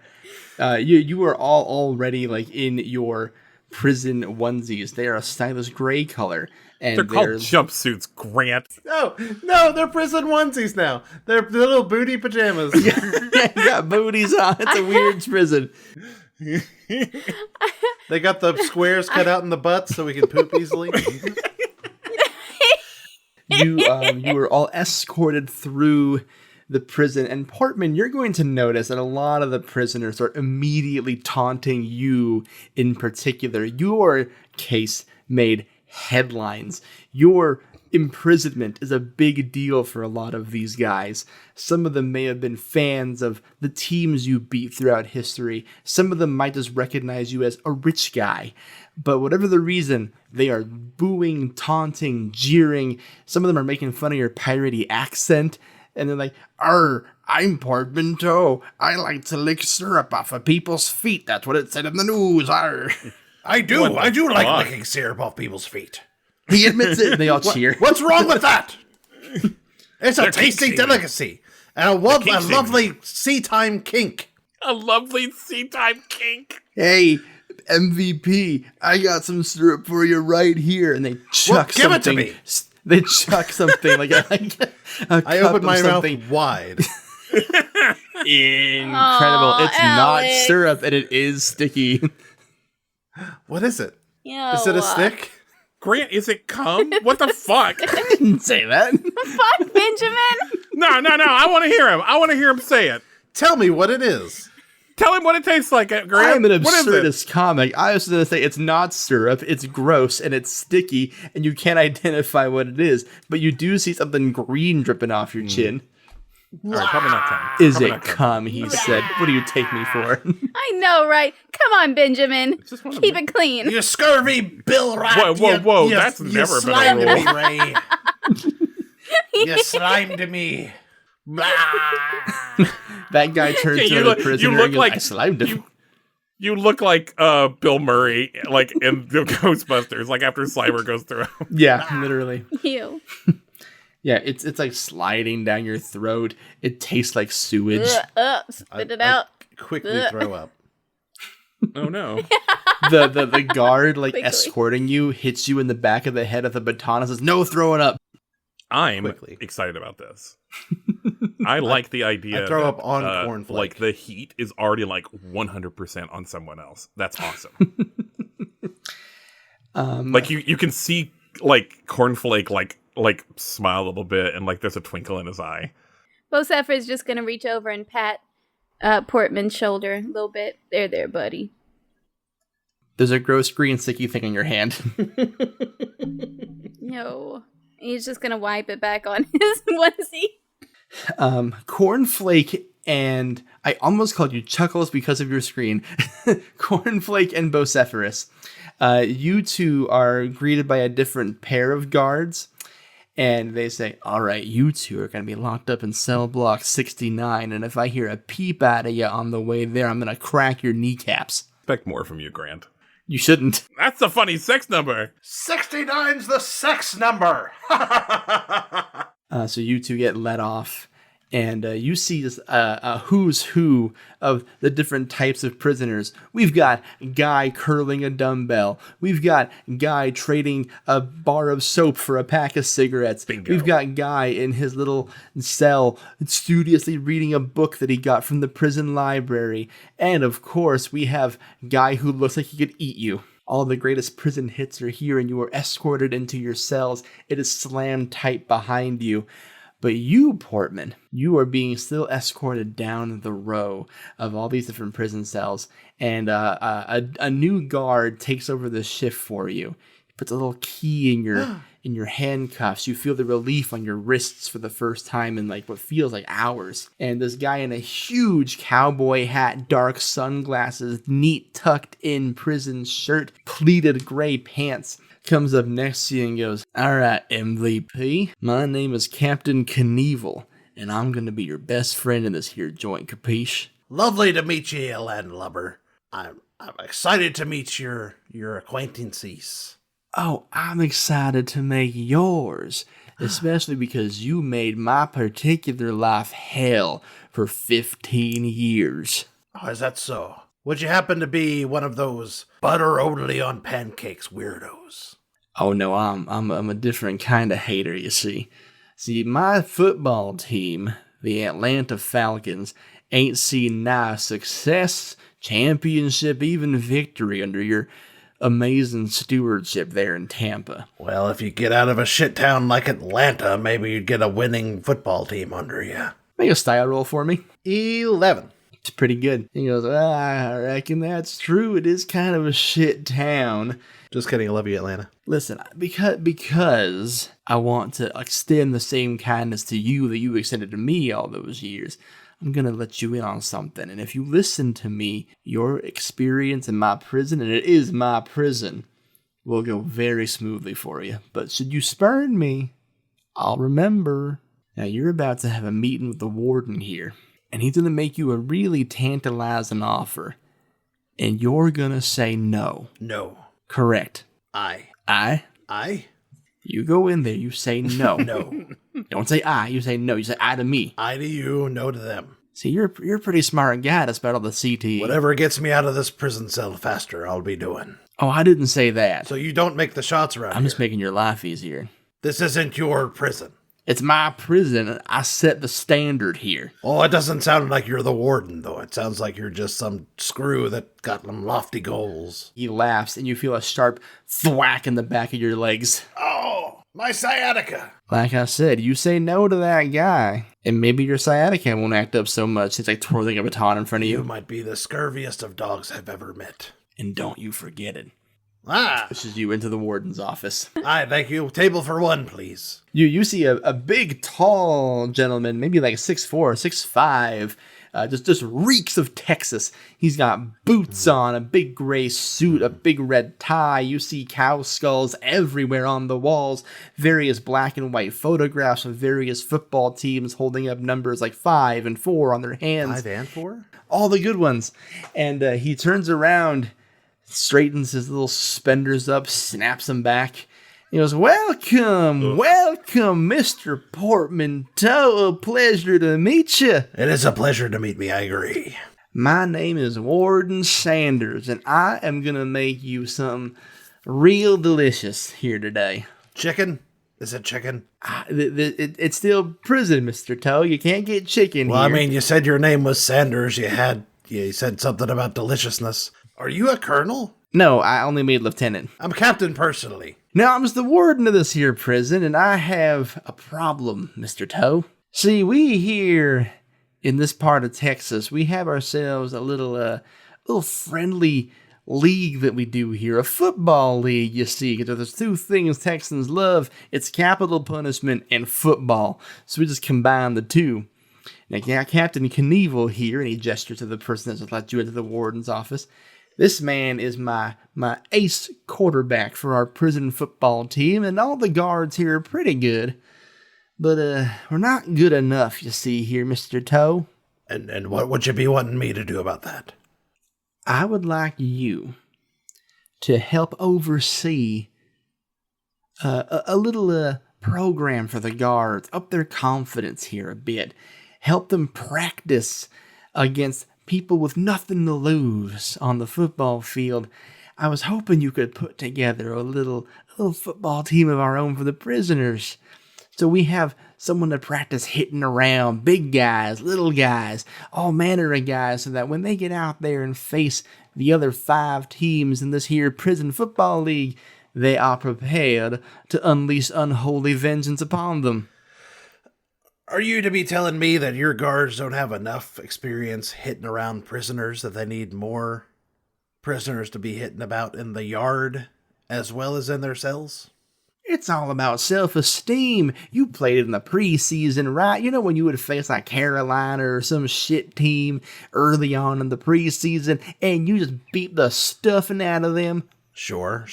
you are all already like in your prison onesies. They are a stylish gray color, and They're called jumpsuits, Grant. No, they're prison onesies now. They're little booty pajamas. You got booties on. It's a weird prison. They got the squares cut out in the butt so we can poop easily. You were all escorted through the prison, and Portman, you're going to notice that a lot of the prisoners are immediately taunting you in particular. Your case made headlines. Your imprisonment is a big deal for a lot of these guys. Some of them may have been fans of the teams you beat throughout history. Some of them might just recognize you as a rich guy. But whatever the reason, they are booing, taunting, jeering. Some of them are making fun of your piratey accent. And they're like, I'm Portman Tow. I like to lick syrup off of people's feet. That's what it said in the news. Arr. I do like licking syrup off people's feet. He admits it. They all cheer. What's wrong with that? It's a They're tasty kink-shaming. delicacy. And a kink-shaming. lovely sea time kink. A lovely sea-time kink. Hey, MVP, I got some syrup for you right here. And they chuck Give it to something. me. They chuck something like a I cup opened of my mouth something wide. incredible. Aw, It's not Alex. syrup, and it is sticky. What is it? Yeah. Is it a stick? Grant, is it cum? What the fuck? I didn't say that. Fuck, Benjamin! No. I want to hear him. I want to hear him say it. Tell me what it is. Tell him what it tastes like, Grant. I'm an What is it? absurdist comic. I was going to say it's not syrup, it's gross, and it's sticky, and you can't identify what it is, but you do see something green dripping off your chin. All right, probably not cum. Is Probably it not cum. cum, he said. What do you take me for? I know, right? Come on, Benjamin. Just wanna Keep it clean. You scurvy Bill Rat. Whoa, that's never been a slimed rule. me, Ray. You slimed me. Blah. That guy turns Yeah, to a prisoner and goes, I slimed him. You look like Bill Murray, like in the Ghostbusters, like after Slimer goes through. Yeah, literally. Ew. Yeah, it's like sliding down your throat. It tastes like sewage. Spit it out. Quickly throw up. Oh no! The guard like Quickly. escorting you hits you in the back of the head with a baton and says, "No throwing up." I'm Quickly. excited about this. I like the idea. I throw that, up on Cornflake. Like the heat is already like 100% on someone else. That's awesome. Like you can see like Cornflake like smile a little bit and like there's a twinkle in his eye. Bocepherous is just gonna reach over and pat Portman's shoulder a little bit. There, buddy. There's a gross green sticky thing in your hand. No. He's just gonna wipe it back on his onesie. Cornflake and I almost called you Chuckles because of your screen. Cornflake and Bocepherous. You two are greeted by a different pair of guards. And they say, all right, you two are going to be locked up in cell block 69. And if I hear a peep out of you on the way there, I'm going to crack your kneecaps. Expect more from you, Grant. You shouldn't. That's a funny sex number. 69's the sex number. So you two get let off. And you see this who's who of the different types of prisoners. We've got guy curling a dumbbell. We've got guy trading a bar of soap for a pack of cigarettes. Bingo. We've got guy in his little cell studiously reading a book that he got from the prison library. And of course, we have guy who looks like he could eat you. All the greatest prison hits are here and you are escorted into your cells. It is slammed tight behind you. But you, Portman, you are being still escorted down the row of all these different prison cells, and a new guard takes over the shift for you. He puts a little key in your handcuffs. You feel the relief on your wrists for the first time in like what feels like hours. And this guy in a huge cowboy hat, dark sunglasses, neat tucked in prison shirt, pleated gray pants, comes up next to you and goes, all right, MVP, my name is Captain Knievel, and I'm going to be your best friend in this here joint, capiche? Lovely to meet you, landlubber. I'm excited to meet your acquaintances. Oh, I'm excited to make yours, especially because you made my particular life hell for 15 years. Oh, is that so? Would you happen to be one of those butter only on pancakes weirdos? Oh no, I'm a different kind of hater, you see. See, my football team, the Atlanta Falcons, ain't seen nigh success, championship, even victory under your amazing stewardship there in Tampa. Well, if you get out of a shit town like Atlanta, maybe you'd get a winning football team under you. Make a style roll for me. 11. It's pretty good. He goes, I reckon that's true. It is kind of a shit town. Just kidding. I love you, Atlanta. Listen, because I want to extend the same kindness to you that you extended to me all those years, I'm going to let you in on something. And if you listen to me, your experience in my prison, and it is my prison, will go very smoothly for you. But should you spurn me, I'll remember. Now, you're about to have a meeting with the warden here, and he's going to make you a really tantalizing offer. And you're going to say no. No. Correct. I. You go in there, you say no. No. Don't say I, you say no. You say I to me. I to you, no to them. See, you're a pretty smart guy despite all the CTE. Whatever gets me out of this prison cell faster, I'll be doing. Oh, I didn't say that. So you don't make the shots around I'm here. just making your life easier. This isn't your prison. It's my prison, and I set the standard here. Oh, it doesn't sound like you're the warden, though. It sounds like you're just some screw that got them lofty goals. He laughs, and you feel a sharp thwack in the back of your legs. Oh, my sciatica. Like I said, you say no to that guy, and maybe your sciatica won't act up so much since like twirling a baton in front of You you. might be the scurviest of dogs I've ever met. And don't you forget it. Ah, Pushes you into the warden's office. aye, thank you. Table for one, please. You see a big, tall gentleman, maybe like 6'4", 6'5", just reeks of Texas. He's got boots on, a big gray suit, a big red tie. You see cow skulls everywhere on the walls, various black and white photographs of various football teams holding up numbers like 5 and 4 on their hands. 5 and 4? All the good ones. And he turns around, straightens his little suspenders up, snaps them back. He goes, welcome, Mr. Portman Tow. A pleasure to meet you. It is a pleasure to meet me, I agree. My name is Warden Sanders, and I am going to make you something real delicious here today. Chicken? Is it chicken? It's still prison, Mr. Tow. You can't get chicken Well, here. I mean, you said your name was Sanders. You said something about deliciousness. Are you a colonel? No, I only made lieutenant. I'm captain personally. Now, I'm the warden of this here prison, and I have a problem, Mr. Tow. See, we here in this part of Texas, we have ourselves a little friendly league that we do here, a football league, you see, because there's two things Texans love. It's capital punishment and football. So we just combine the two. Now, Captain Knievel here, and he gestures to the person that's let you into the warden's office. This man is my ace quarterback for our prison football team, and all the guards here are pretty good. But we're not good enough, you see here, Mr. Tow. And what would you be wanting me to do about that? I would like you to help oversee a little program for the guards, up their confidence here a bit. Help them practice against people with nothing to lose on the football field. I was hoping you could put together a little football team of our own for the prisoners. So we have someone to practice hitting around, big guys, little guys, all manner of guys, so that when they get out there and face the other 5 teams in this here prison football league, they are prepared to unleash unholy vengeance upon them. Are you to be telling me that your guards don't have enough experience hitting around prisoners, that they need more prisoners to be hitting about in the yard as well as in their cells? It's all about self-esteem. You played in the preseason, right? You know when you would face like Carolina or some shit team early on in the preseason and you just beat the stuffing out of them? Sure.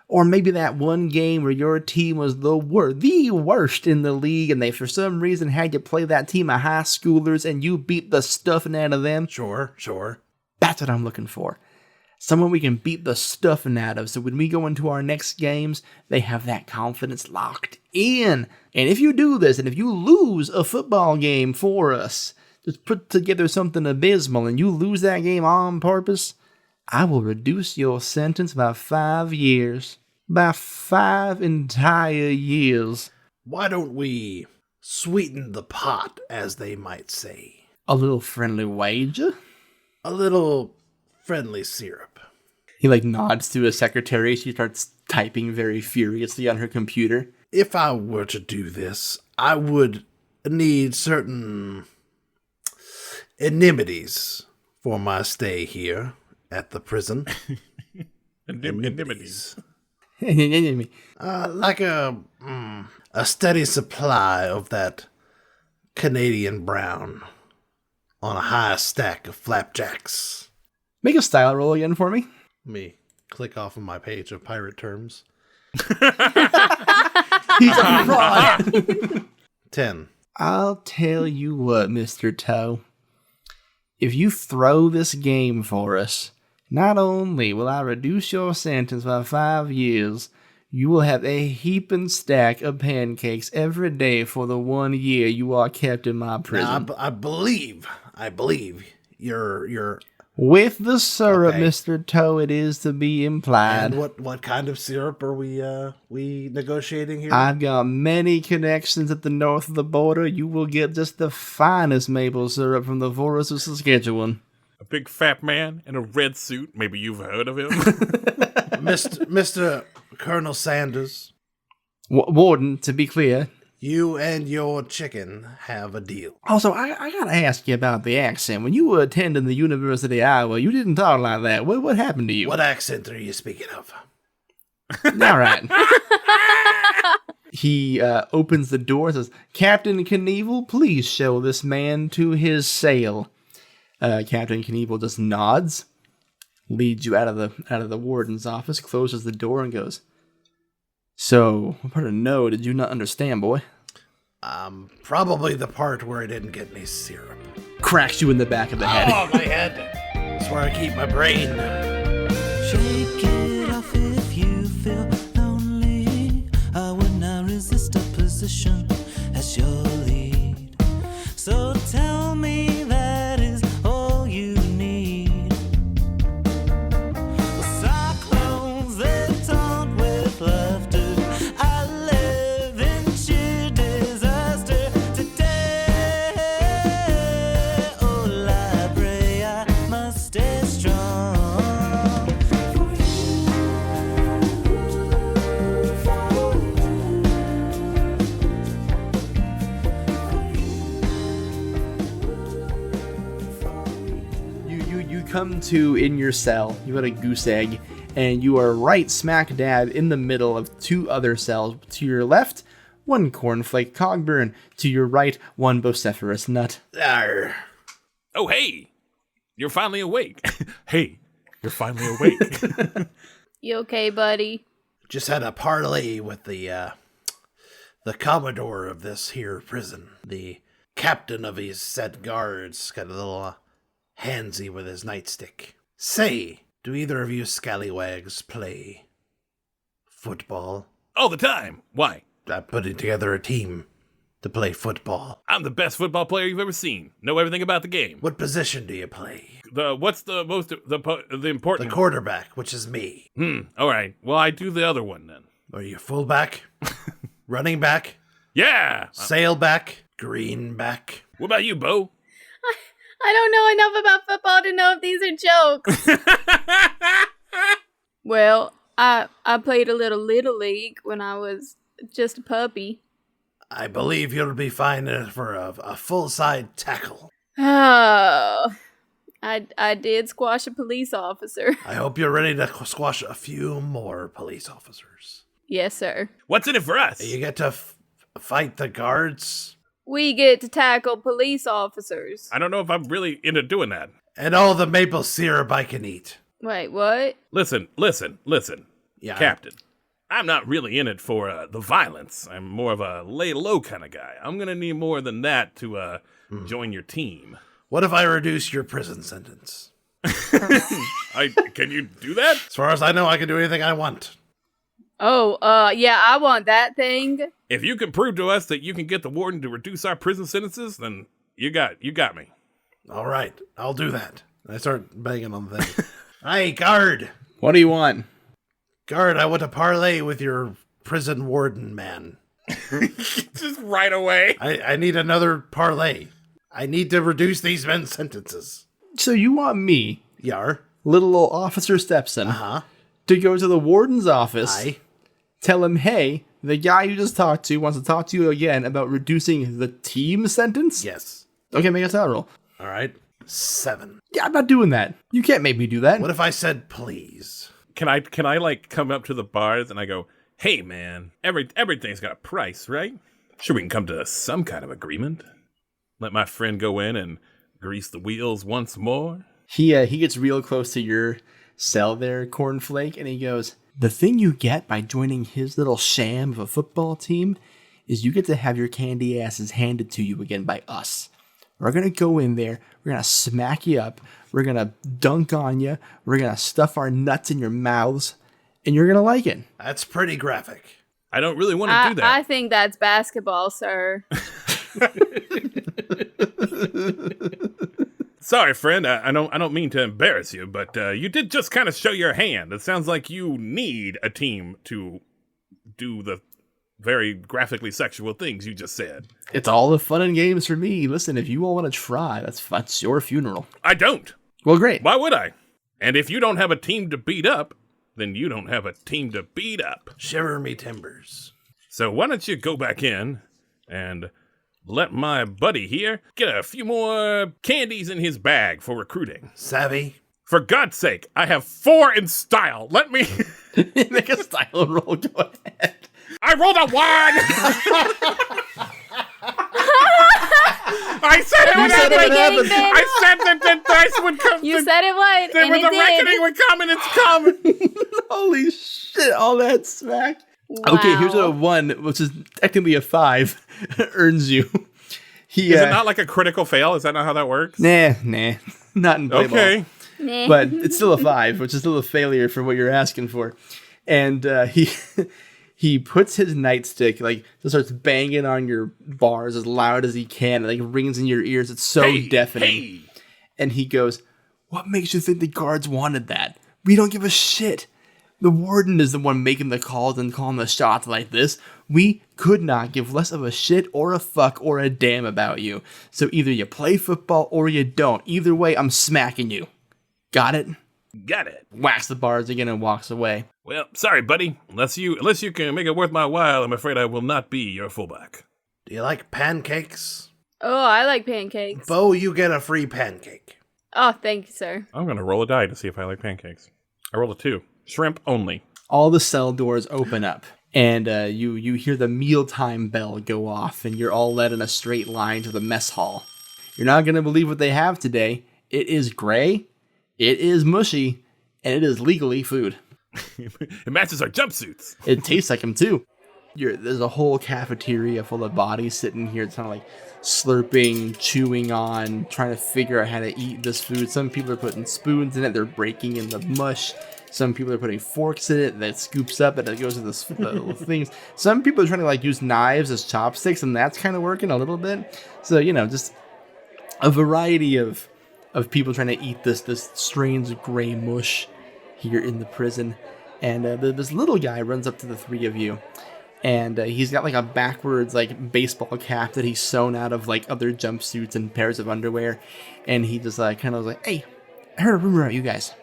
Or maybe that one game where your team was the worst in the league and they for some reason had you play that team of high schoolers and you beat the stuffing out of them? Sure. That's what I'm looking for. Someone we can beat the stuffing out of, so when we go into our next games, they have that confidence locked in. And if you do this, and if you lose a football game for us, just put together something abysmal, and you lose that game on purpose, I will reduce your sentence by 5 years. By 5 entire years. Why don't we sweeten the pot, as they might say? A little friendly wager? A little friendly syrup. He nods to his secretary. She starts typing very furiously on her computer. If I were to do this, I would need certain indemnities for my stay here at the prison. Indemnities. Like a steady supply of that Canadian brown on a high stack of flapjacks. Make a style roll again for me. Let me click off of my page of pirate terms. He's a fraud. 10. I'll tell you what, Mr. Tow. If you throw this game for us, not only will I reduce your sentence by 5 years, you will have a heaping stack of pancakes every day for the 1 year you are kept in my prison. Now, I believe your With the syrup, Okay. Mr. Tow, it is to be implied. And what kind of syrup are we negotiating here? I've got many connections at the north of the border. You will get just the finest maple syrup from the forests of Saskatchewan. A big fat man in a red suit. Maybe you've heard of him. Mr. Colonel Sanders, Warden, to be clear. you and your chicken have a deal. Also, I gotta ask you about the accent. When you were attending the University of Iowa, you didn't talk like that. What happened to you? What accent are you speaking of? All right. He opens the door and says, Captain Knievel, please show this man to his cell. Captain Knievel just nods, leads you out of the warden's office, closes the door, and goes, So, what part of no did you not understand, boy? Probably the part where I didn't get any syrup. Cracks you in the back of the head. Oh, my head. That's where I keep my brain. Shake it off if you feel lonely. I would not resist a position as your lead. So tell me that is all you need. Cyclones that taunt with laughter. I live in sheer disaster today. Oh, library, I must stay strong. For You come to in your cell. You got a goose egg, and you are right smack dab in the middle of two other cells. To your left, one Cornflake Cogburn. To your right, one Bocepherous Nut. Arr. Oh, hey, you're finally awake. Hey, you're finally awake. You okay, buddy? Just had a parley with the commodore of this here prison. The captain of his said guards got a little handsy with his nightstick. Say, do either of you scallywags play football? All the time. Why? I'm putting together a team to play football. I'm the best football player you've ever seen. Know everything about the game. What position do you play? What's the The important? quarterback, which is me. All right. Well, I do the other one then. Are you fullback? Running back? Yeah. Sailback? Greenback? What about you, Bo? I don't know enough about football to know if these are jokes. Well, I played a little league when I was just a puppy. I believe you'll be fine for a full-side tackle. Oh, I did squash a police officer. I hope you're ready to squash a few more police officers. Yes, sir. What's in it for us? You get to fight the guards We get to tackle police officers. I don't know if I'm really into doing that. and all the maple syrup I can eat. Wait, what? Listen. Yeah, Captain, I'm not really in it for the violence. I'm more of a lay low kind of guy. I'm going to need more than that to join your team. What if I reduce your prison sentence? Can you do that? As far as I know, I can do anything I want. Oh, yeah, I want that thing. If you can prove to us that you can get the warden to reduce our prison sentences, then you got me. All right, I'll do that. I start banging on the thing. Hey, guard! What do you want? Guard, I want to parlay with your prison warden man. Just right away. I need another parlay. I need to reduce these men's sentences. So you want me, Yar. little old Officer Stepson, Uh-huh. to go to the warden's office, Aye. tell him, hey, the guy you just talked to wants to talk to you again about reducing the team sentence? Yes. Okay, make a side roll. All right. 7. Yeah, I'm not doing that. You can't make me do that. What if I said please? Can I like come up to the bars and I go, hey man, everything's got a price, right? Sure, we can come to some kind of agreement. Let my friend go in and grease the wheels once more. He gets real close to your cell there, Cornflake, and he goes, the thing you get by joining his little sham of a football team is you get to have your candy asses handed to you again by us. We're going to go in there, we're going to smack you up, we're going to dunk on you, we're going to stuff our nuts in your mouths, and you're going to like it. That's pretty graphic. I don't really want to do that. I think that's basketball, sir. Sorry, friend. I don't mean to embarrass you, but you did just kind of show your hand. It sounds like you need a team to do the very graphically sexual things you just said. It's all the fun and games for me. Listen, if you all want to try, that's your funeral. I don't. Well, great. Why would I? And if you don't have a team to beat up, then you don't have a team to beat up. Shiver me timbers. So why don't you go back in and let my buddy here get a few more candies in his bag for recruiting. Savvy? For God's sake, I have 4 in style. Let me... Make a style roll. Go ahead. I rolled a 1! I said it would happen! I said that the dice would come. You said it would, and the it reckoning did. would come, and it's coming. Holy shit, all that smack. Wow. Okay, here's what a 1, which is technically a 5, earns you. Is it not like a critical fail? Is that not how that works? Nah, not in play Okay. ball. But it's still a 5, which is still a failure for what you're asking for. And he puts his nightstick, like, just starts banging on your bars as loud as he can. It, like, rings in your ears. It's so deafening. Hey. And he goes, "What makes you think the guards wanted that? We don't give a shit. The warden is the one making the calls and calling the shots like this. We could not give less of a shit or a fuck or a damn about you. So either you play football or you don't. Either way, I'm smacking you. Got it?" Got it. Whacks the bars again and walks away. Well, sorry, buddy. Unless you can make it worth my while, I'm afraid I will not be your fullback. Do you like pancakes? Oh, I like pancakes. Bo, you get a free pancake. Oh, thank you, sir. I'm going to roll a die to see if I like pancakes. I rolled a 2. Shrimp only. All the cell doors open up, and you hear the mealtime bell go off, and you're all led in a straight line to the mess hall. You're not going to believe what they have today. It is gray, it is mushy, and it is legally food. It matches our jumpsuits. It tastes like them too. There's a whole cafeteria full of bodies sitting here, kind of like slurping, chewing on, trying to figure out how to eat this food. Some people are putting spoons in it. They're breaking in the mush. Some people are putting forks in it that scoops up and it goes to the little things. Some people are trying to like use knives as chopsticks, and that's kind of working a little bit. So, just a variety of people trying to eat this strange gray mush here in the prison. And this little guy runs up to the three of you, and he's got like a backwards like baseball cap that he's sewn out of like other jumpsuits and pairs of underwear. And he just kind of was like, "Hey, I heard a rumor about you guys.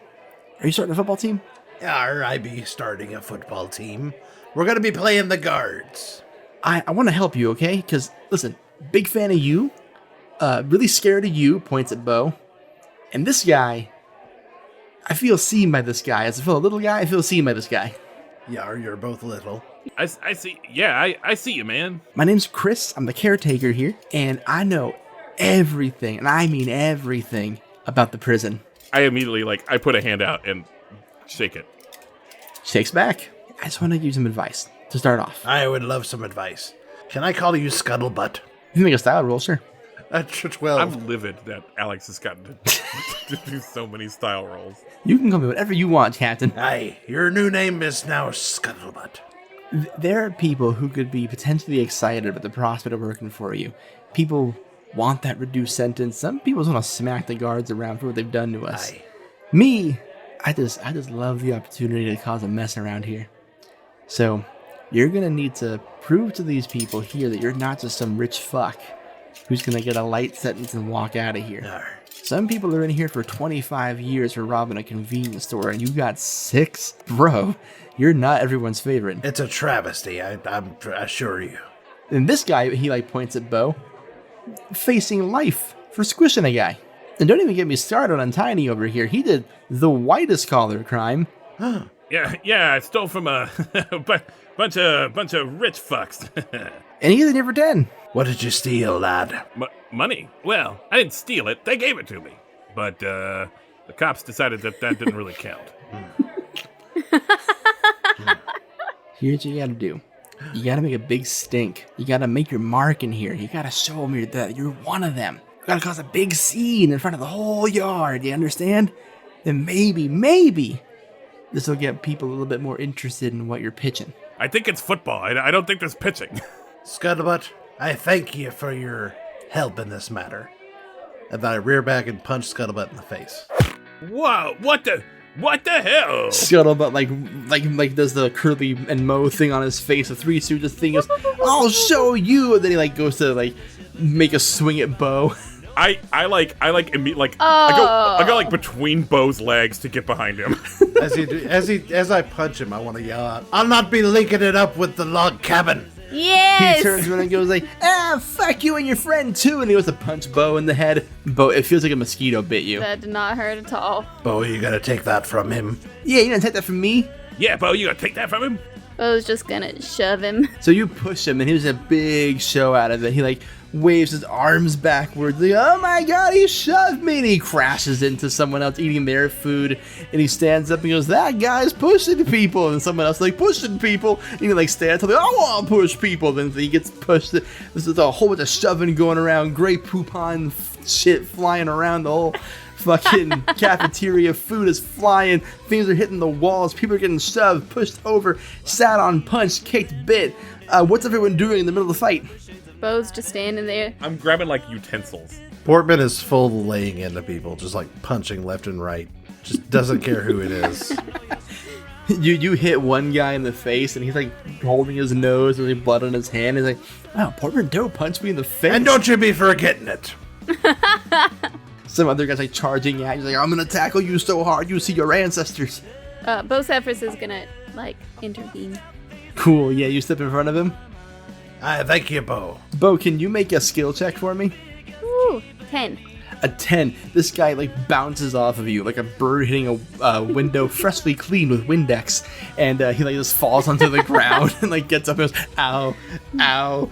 Are you starting a football team?" "Yeah, I be starting a football team. We're going to be playing the guards." I want to help you, okay? Because, listen, big fan of you. Really scared of you, points at Bo. And this guy, I feel seen by this guy. As I feel a little guy, I feel seen by this guy. "Yeah, you're both little." I see. Yeah, I see you, man. My name's Chris. I'm the caretaker here. And I know everything, and I mean everything, about the prison. I immediately, I put a hand out and shake it. Shakes back. I just want to give you some advice to start off. "I would love some advice. Can I call you Scuttlebutt?" You can make a style roll, sure. That's 12. I'm livid that Alex has gotten to do so many style rolls. You can call me whatever you want, Captain. Aye, your new name is now Scuttlebutt. There are people who could be potentially excited about the prospect of working for you. People want that reduced sentence. Some people just want to smack the guards around for what they've done to us. Aye. Me, I just love the opportunity to cause a mess around here. So, you're going to need to prove to these people here that you're not just some rich fuck who's going to get a light sentence and walk out of here. Arr. Some people are in here for 25 years for robbing a convenience store, and you got 6? Bro, you're not everyone's favorite. It's a travesty, I assure you. And this guy, he points at Bo, facing life for squishing a guy. And don't even get me started on Tiny over here. He did the whitest collar crime. Yeah, I stole from a bunch of rich fucks. And he did it for 10. "What did you steal, lad?" Money? Well, I didn't steal it. They gave it to me. But the cops decided that didn't really count. Here's what you gotta do. You gotta make a big stink. You gotta make your mark in here. You gotta show them that you're one of them. You gotta cause a big scene in front of the whole yard. You understand? Then maybe this will get people a little bit more interested in what you're pitching. I think it's football. I don't think there's pitching. "Scuttlebutt, I thank you for your help in this matter. and then I rear back and punch Scuttlebutt in the face. Whoa, what the hell? Scuttlebutt like does the Curly and Moe thing on his face. The Three Stooges thing goes, I'll show you. And then he like goes to like make a swing at Bo. I go like between Bo's legs to get behind him. As I punch him, I want to yell out, I'll not be linking it up with the log cabin. Yes! He turns around and goes like, fuck you and your friend too. And he goes to punch Bo in the head. Bo, it feels like a mosquito bit you. That did not hurt at all. Bo, you gotta take that from him. Yeah, you gonna take that from me? Yeah, Bo, you gonna take that from him? Bo's just gonna shove him. So you push him and he was a big show out of it. He like waves his arms backwards, like, oh my god, he shoved me, and he crashes into someone else eating their food, and he stands up and goes, that guy's pushing people, and someone else like, pushing people, and he like stands up, like, I want to push people, then he gets pushed. This is a whole bunch of shoving going around, Grey Poupon shit flying around the whole fucking cafeteria, food is flying, things are hitting the walls, people are getting shoved, pushed over, sat on, punched, kicked, bit. What's everyone doing in the middle of the fight? Bo's just standing there. I'm grabbing like utensils. Portman is full laying into people, just like punching left and right. Just doesn't care who it is. You hit one guy in the face and he's like holding his nose with blood on his hand. He's like, wow, Portman Tow punched me in the face. And don't you be forgetting it. Some other guy's like charging at you. He's like, I'm gonna tackle you so hard you see your ancestors. Bocepherous is gonna like intervene. Cool, yeah, you step in front of him. Thank you, Bo. Bo, can you make a skill check for me? Ooh, 10. A 10. This guy like bounces off of you like a bird hitting a window freshly cleaned with Windex, and he like just falls onto the ground and like gets up and goes, ow, ow,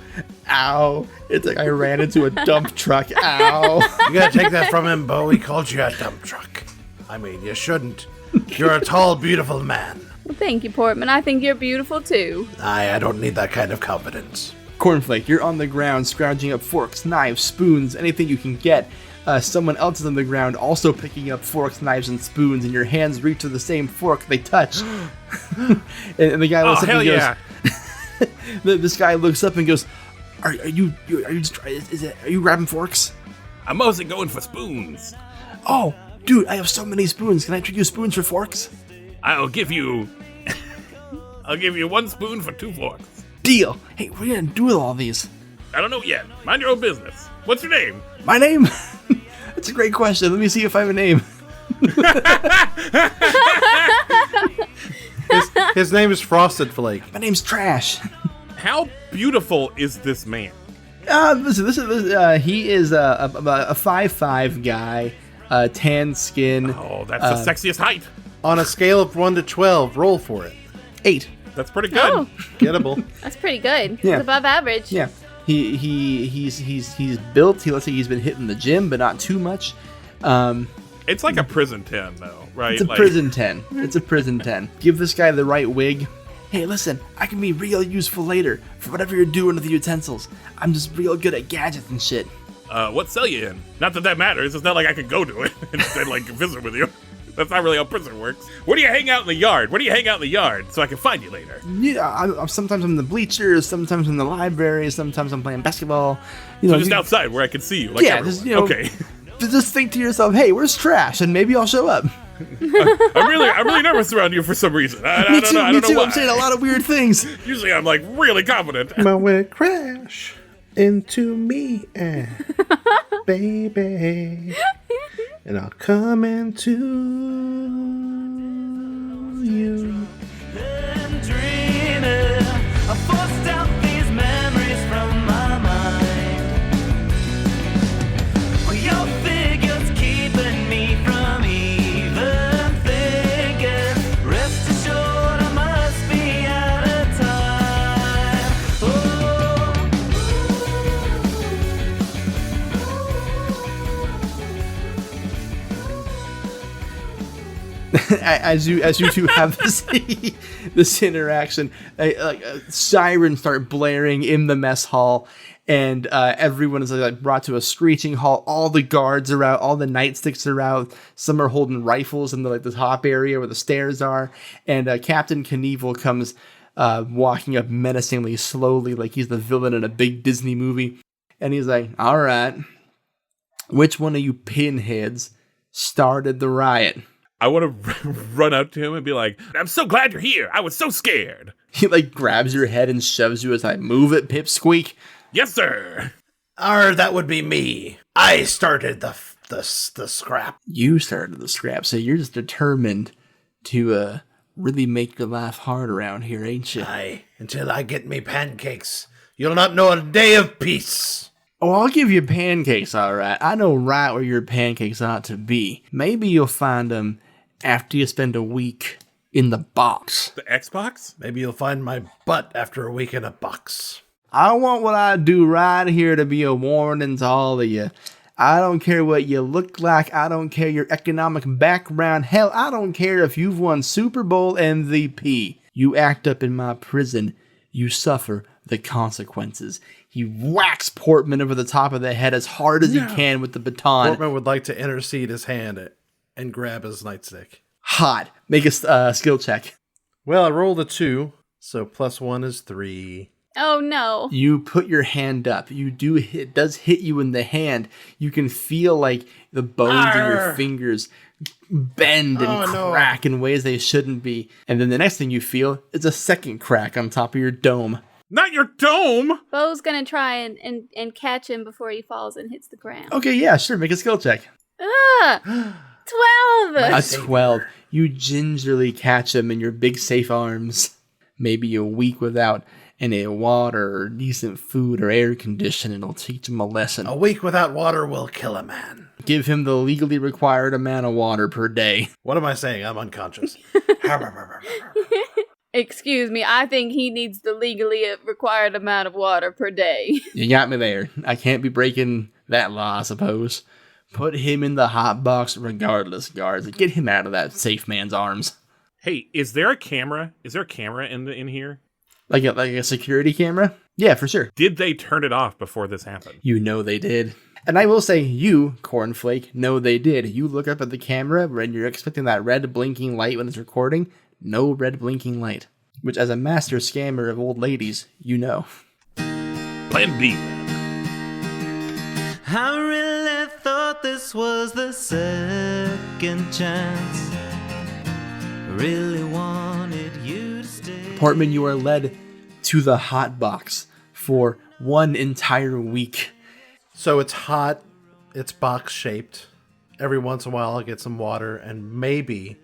ow. It's like I ran into a dump truck. Ow. You gotta take that from him, Bo. He called you a dump truck. I mean, you shouldn't. You're a tall, beautiful man. Well, thank you, Portman. I think you're beautiful too. I don't need that kind of confidence. Cornflake, you're on the ground scrounging up forks, knives, spoons, anything you can get. Someone else is on the ground also picking up forks, knives, and spoons, and your hands reach to the same fork. They touch. and the guy looks up and goes, yeah. This guy looks up and goes, Are you grabbing forks? I'm mostly going for spoons. Oh, dude, I have so many spoons. Can I trade you spoons for forks? I'll give you 1 spoon for 2 forks. Deal. Hey, what are you gonna do with all these? I don't know yet. Mind your own business. What's your name? My name? That's a great question. Let me see if I have a name. His name is Frosted Flake. My name's Trash. How beautiful is this man? Listen. He is a 5'5" guy, tan skin. Oh, that's the sexiest height. On a scale of 1 to 12, roll for it. 8. That's pretty good. Oh, Gettable. that's pretty good. Yeah. It's above average. Yeah. He's built. He looks like he's been hitting the gym, but not too much. It's like a prison 10, though, right? It's a prison 10. It's a prison 10. Give this guy the right wig. Hey, listen, I can be real useful later for whatever you're doing with the utensils. I'm just real good at gadgets and shit. What cell you in? Not that matters. It's not like I could go to it and like visit with you. That's not really how prison works. Where do you hang out in the yard? So I can find you later? Yeah, sometimes I'm in the bleachers, sometimes I'm in the library, sometimes I'm playing basketball. You know, Just outside where I can see you. Like yeah, everyone. just, you know, okay. Just think to yourself, hey, where's Trash? And maybe I'll show up. I'm really nervous around you for some reason. I Me don't know too. why. I'm saying a lot of weird things. Usually I'm like really confident. My way crash into me, baby. And I'll come into you. I'm dreaming. I forced out these memories from my mind. Well, your figure's keeping me from even thinking. Rest assured, I must be out of time. As you two have this interaction, sirens start blaring in the mess hall, and everyone is like brought to a screeching halt. All the guards are out, all the nightsticks are out. Some are holding rifles in the top area where the stairs are, and Captain Knievel comes walking up menacingly, slowly, like he's the villain in a big Disney movie, and he's like, "All right, Which one of you pinheads started the riot? I want to run up to him and be like, I'm so glad you're here. I was so scared. He grabs your head and shoves you aside. Move it, Pipsqueak. Yes, sir. That would be me. I started the scrap. You started the scrap, so you're just determined to really make your life hard around here, ain't you? Aye, until I get me pancakes, you'll not know a day of peace. Oh, I'll give you pancakes, all right. I know right where your pancakes ought to be. Maybe you'll find them after you spend a week in the box. The Xbox? Maybe you'll find my butt after a week in a box. I want what I do right here to be a warning to all of you. I don't care what you look like. I don't care your economic background. Hell, I don't care if you've won Super Bowl MVP. You act up in my prison, you suffer the consequences. He whacks Portman over the top of the head as hard as he can with the baton. Portman would like to intercede his hand and grab his nightstick. Hot. Make a skill check. Well, I rolled a 2, so +1 is 3. Oh no. You put your hand up. It does hit you in the hand. You can feel like the bones of your fingers bend and crack in ways they shouldn't be. And then the next thing you feel is a second crack on top of your dome. Not your dome! Bo's gonna try and catch him before he falls and hits the ground. Okay, yeah, sure. Make a skill check. 12! A 12. You gingerly catch him in your big safe arms. Maybe a week without any water or decent food or air conditioning will teach him a lesson. A week without water will kill a man. Give him the legally required amount of water per day. What am I saying? I'm unconscious. Excuse me, I think he needs the legally required amount of water per day. You got me there. I can't be breaking that law, I suppose. Put him in the hot box regardless, guards. Get him out of that safe man's arms. Hey, is there a camera? Is there a camera in here? Like a security camera? Yeah, for sure. Did they turn it off before this happened? You know they did. And I will say, you, Cornflake, know they did. You look up at the camera when you're expecting that red blinking light when it's recording. No red blinking light. Which, as a master scammer of old ladies, you know. Plan B. I really thought this was the second chance. Really wanted you to stay. Portman, you are led to the hot box for one entire week. So it's hot, it's box shaped. Every once in a while I'll get some water and maybe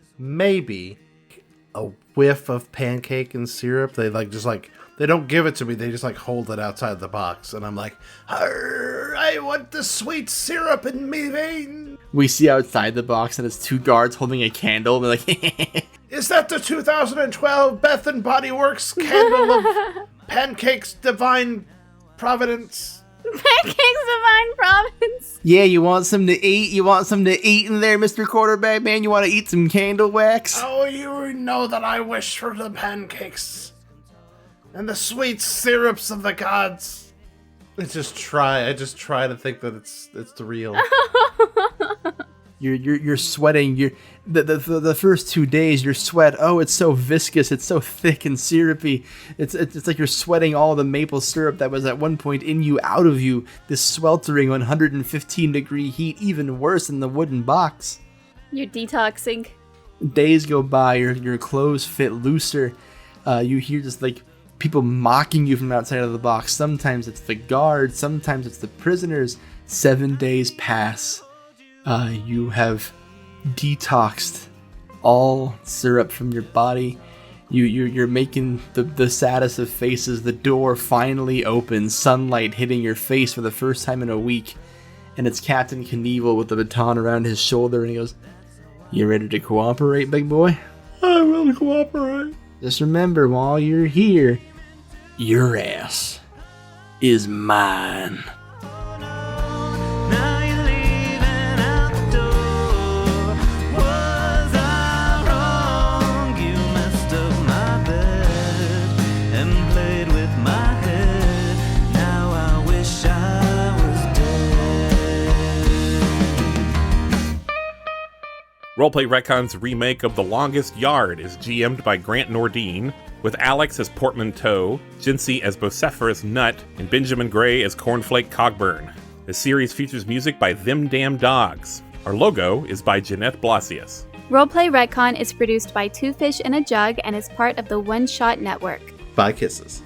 a whiff of pancake and syrup. They they don't give it to me, they just hold it outside the box and I'm like, I want the sweet syrup in me vein. We see outside the box and it's two guards holding a candle. They're like, is that the 2012 Bath and Body Works candle of pancakes divine providence? Pancakes Divine Providence. yeah, you want some to eat? You want some to eat in there, Mr. Quarterback Man? You want to eat some candle wax? Oh, you know that I wish for the pancakes and the sweet syrups of the gods. I just try to think that it's the real. You're sweating. The first 2 days, your sweat. Oh, it's so viscous. It's so thick and syrupy. It's like you're sweating all the maple syrup that was at one point in you out of you. This sweltering 115 degree heat, even worse in the wooden box. You're detoxing. Days go by. Your clothes fit looser. You hear just people mocking you from outside of the box. Sometimes it's the guards. Sometimes it's the prisoners. 7 days pass. You have detoxed all syrup from your body. You're making the saddest of faces. The door finally opens, sunlight hitting your face for the first time in a week, and it's Captain Knievel with the baton around his shoulder, and he goes, "You ready to cooperate, big boy?" I will cooperate. Just remember, while you're here, your ass is mine. Now you're leaving out the door. Was I wrong? You messed up my bed and played with my head. Now I wish I was dead. Roleplay Retcon's remake of The Longest Yard is GM'd by Grant Nordine, with Alex as Portman Tow, Jinsey as Bocepherous Nut, and Benjamin Gray as Cornflake Cogburn. The series features music by Them Damn Dogs. Our logo is by Jeanette Blasius. Roleplay Retcon is produced by Two Fish in a Jug and is part of the One Shot Network. Bye kisses.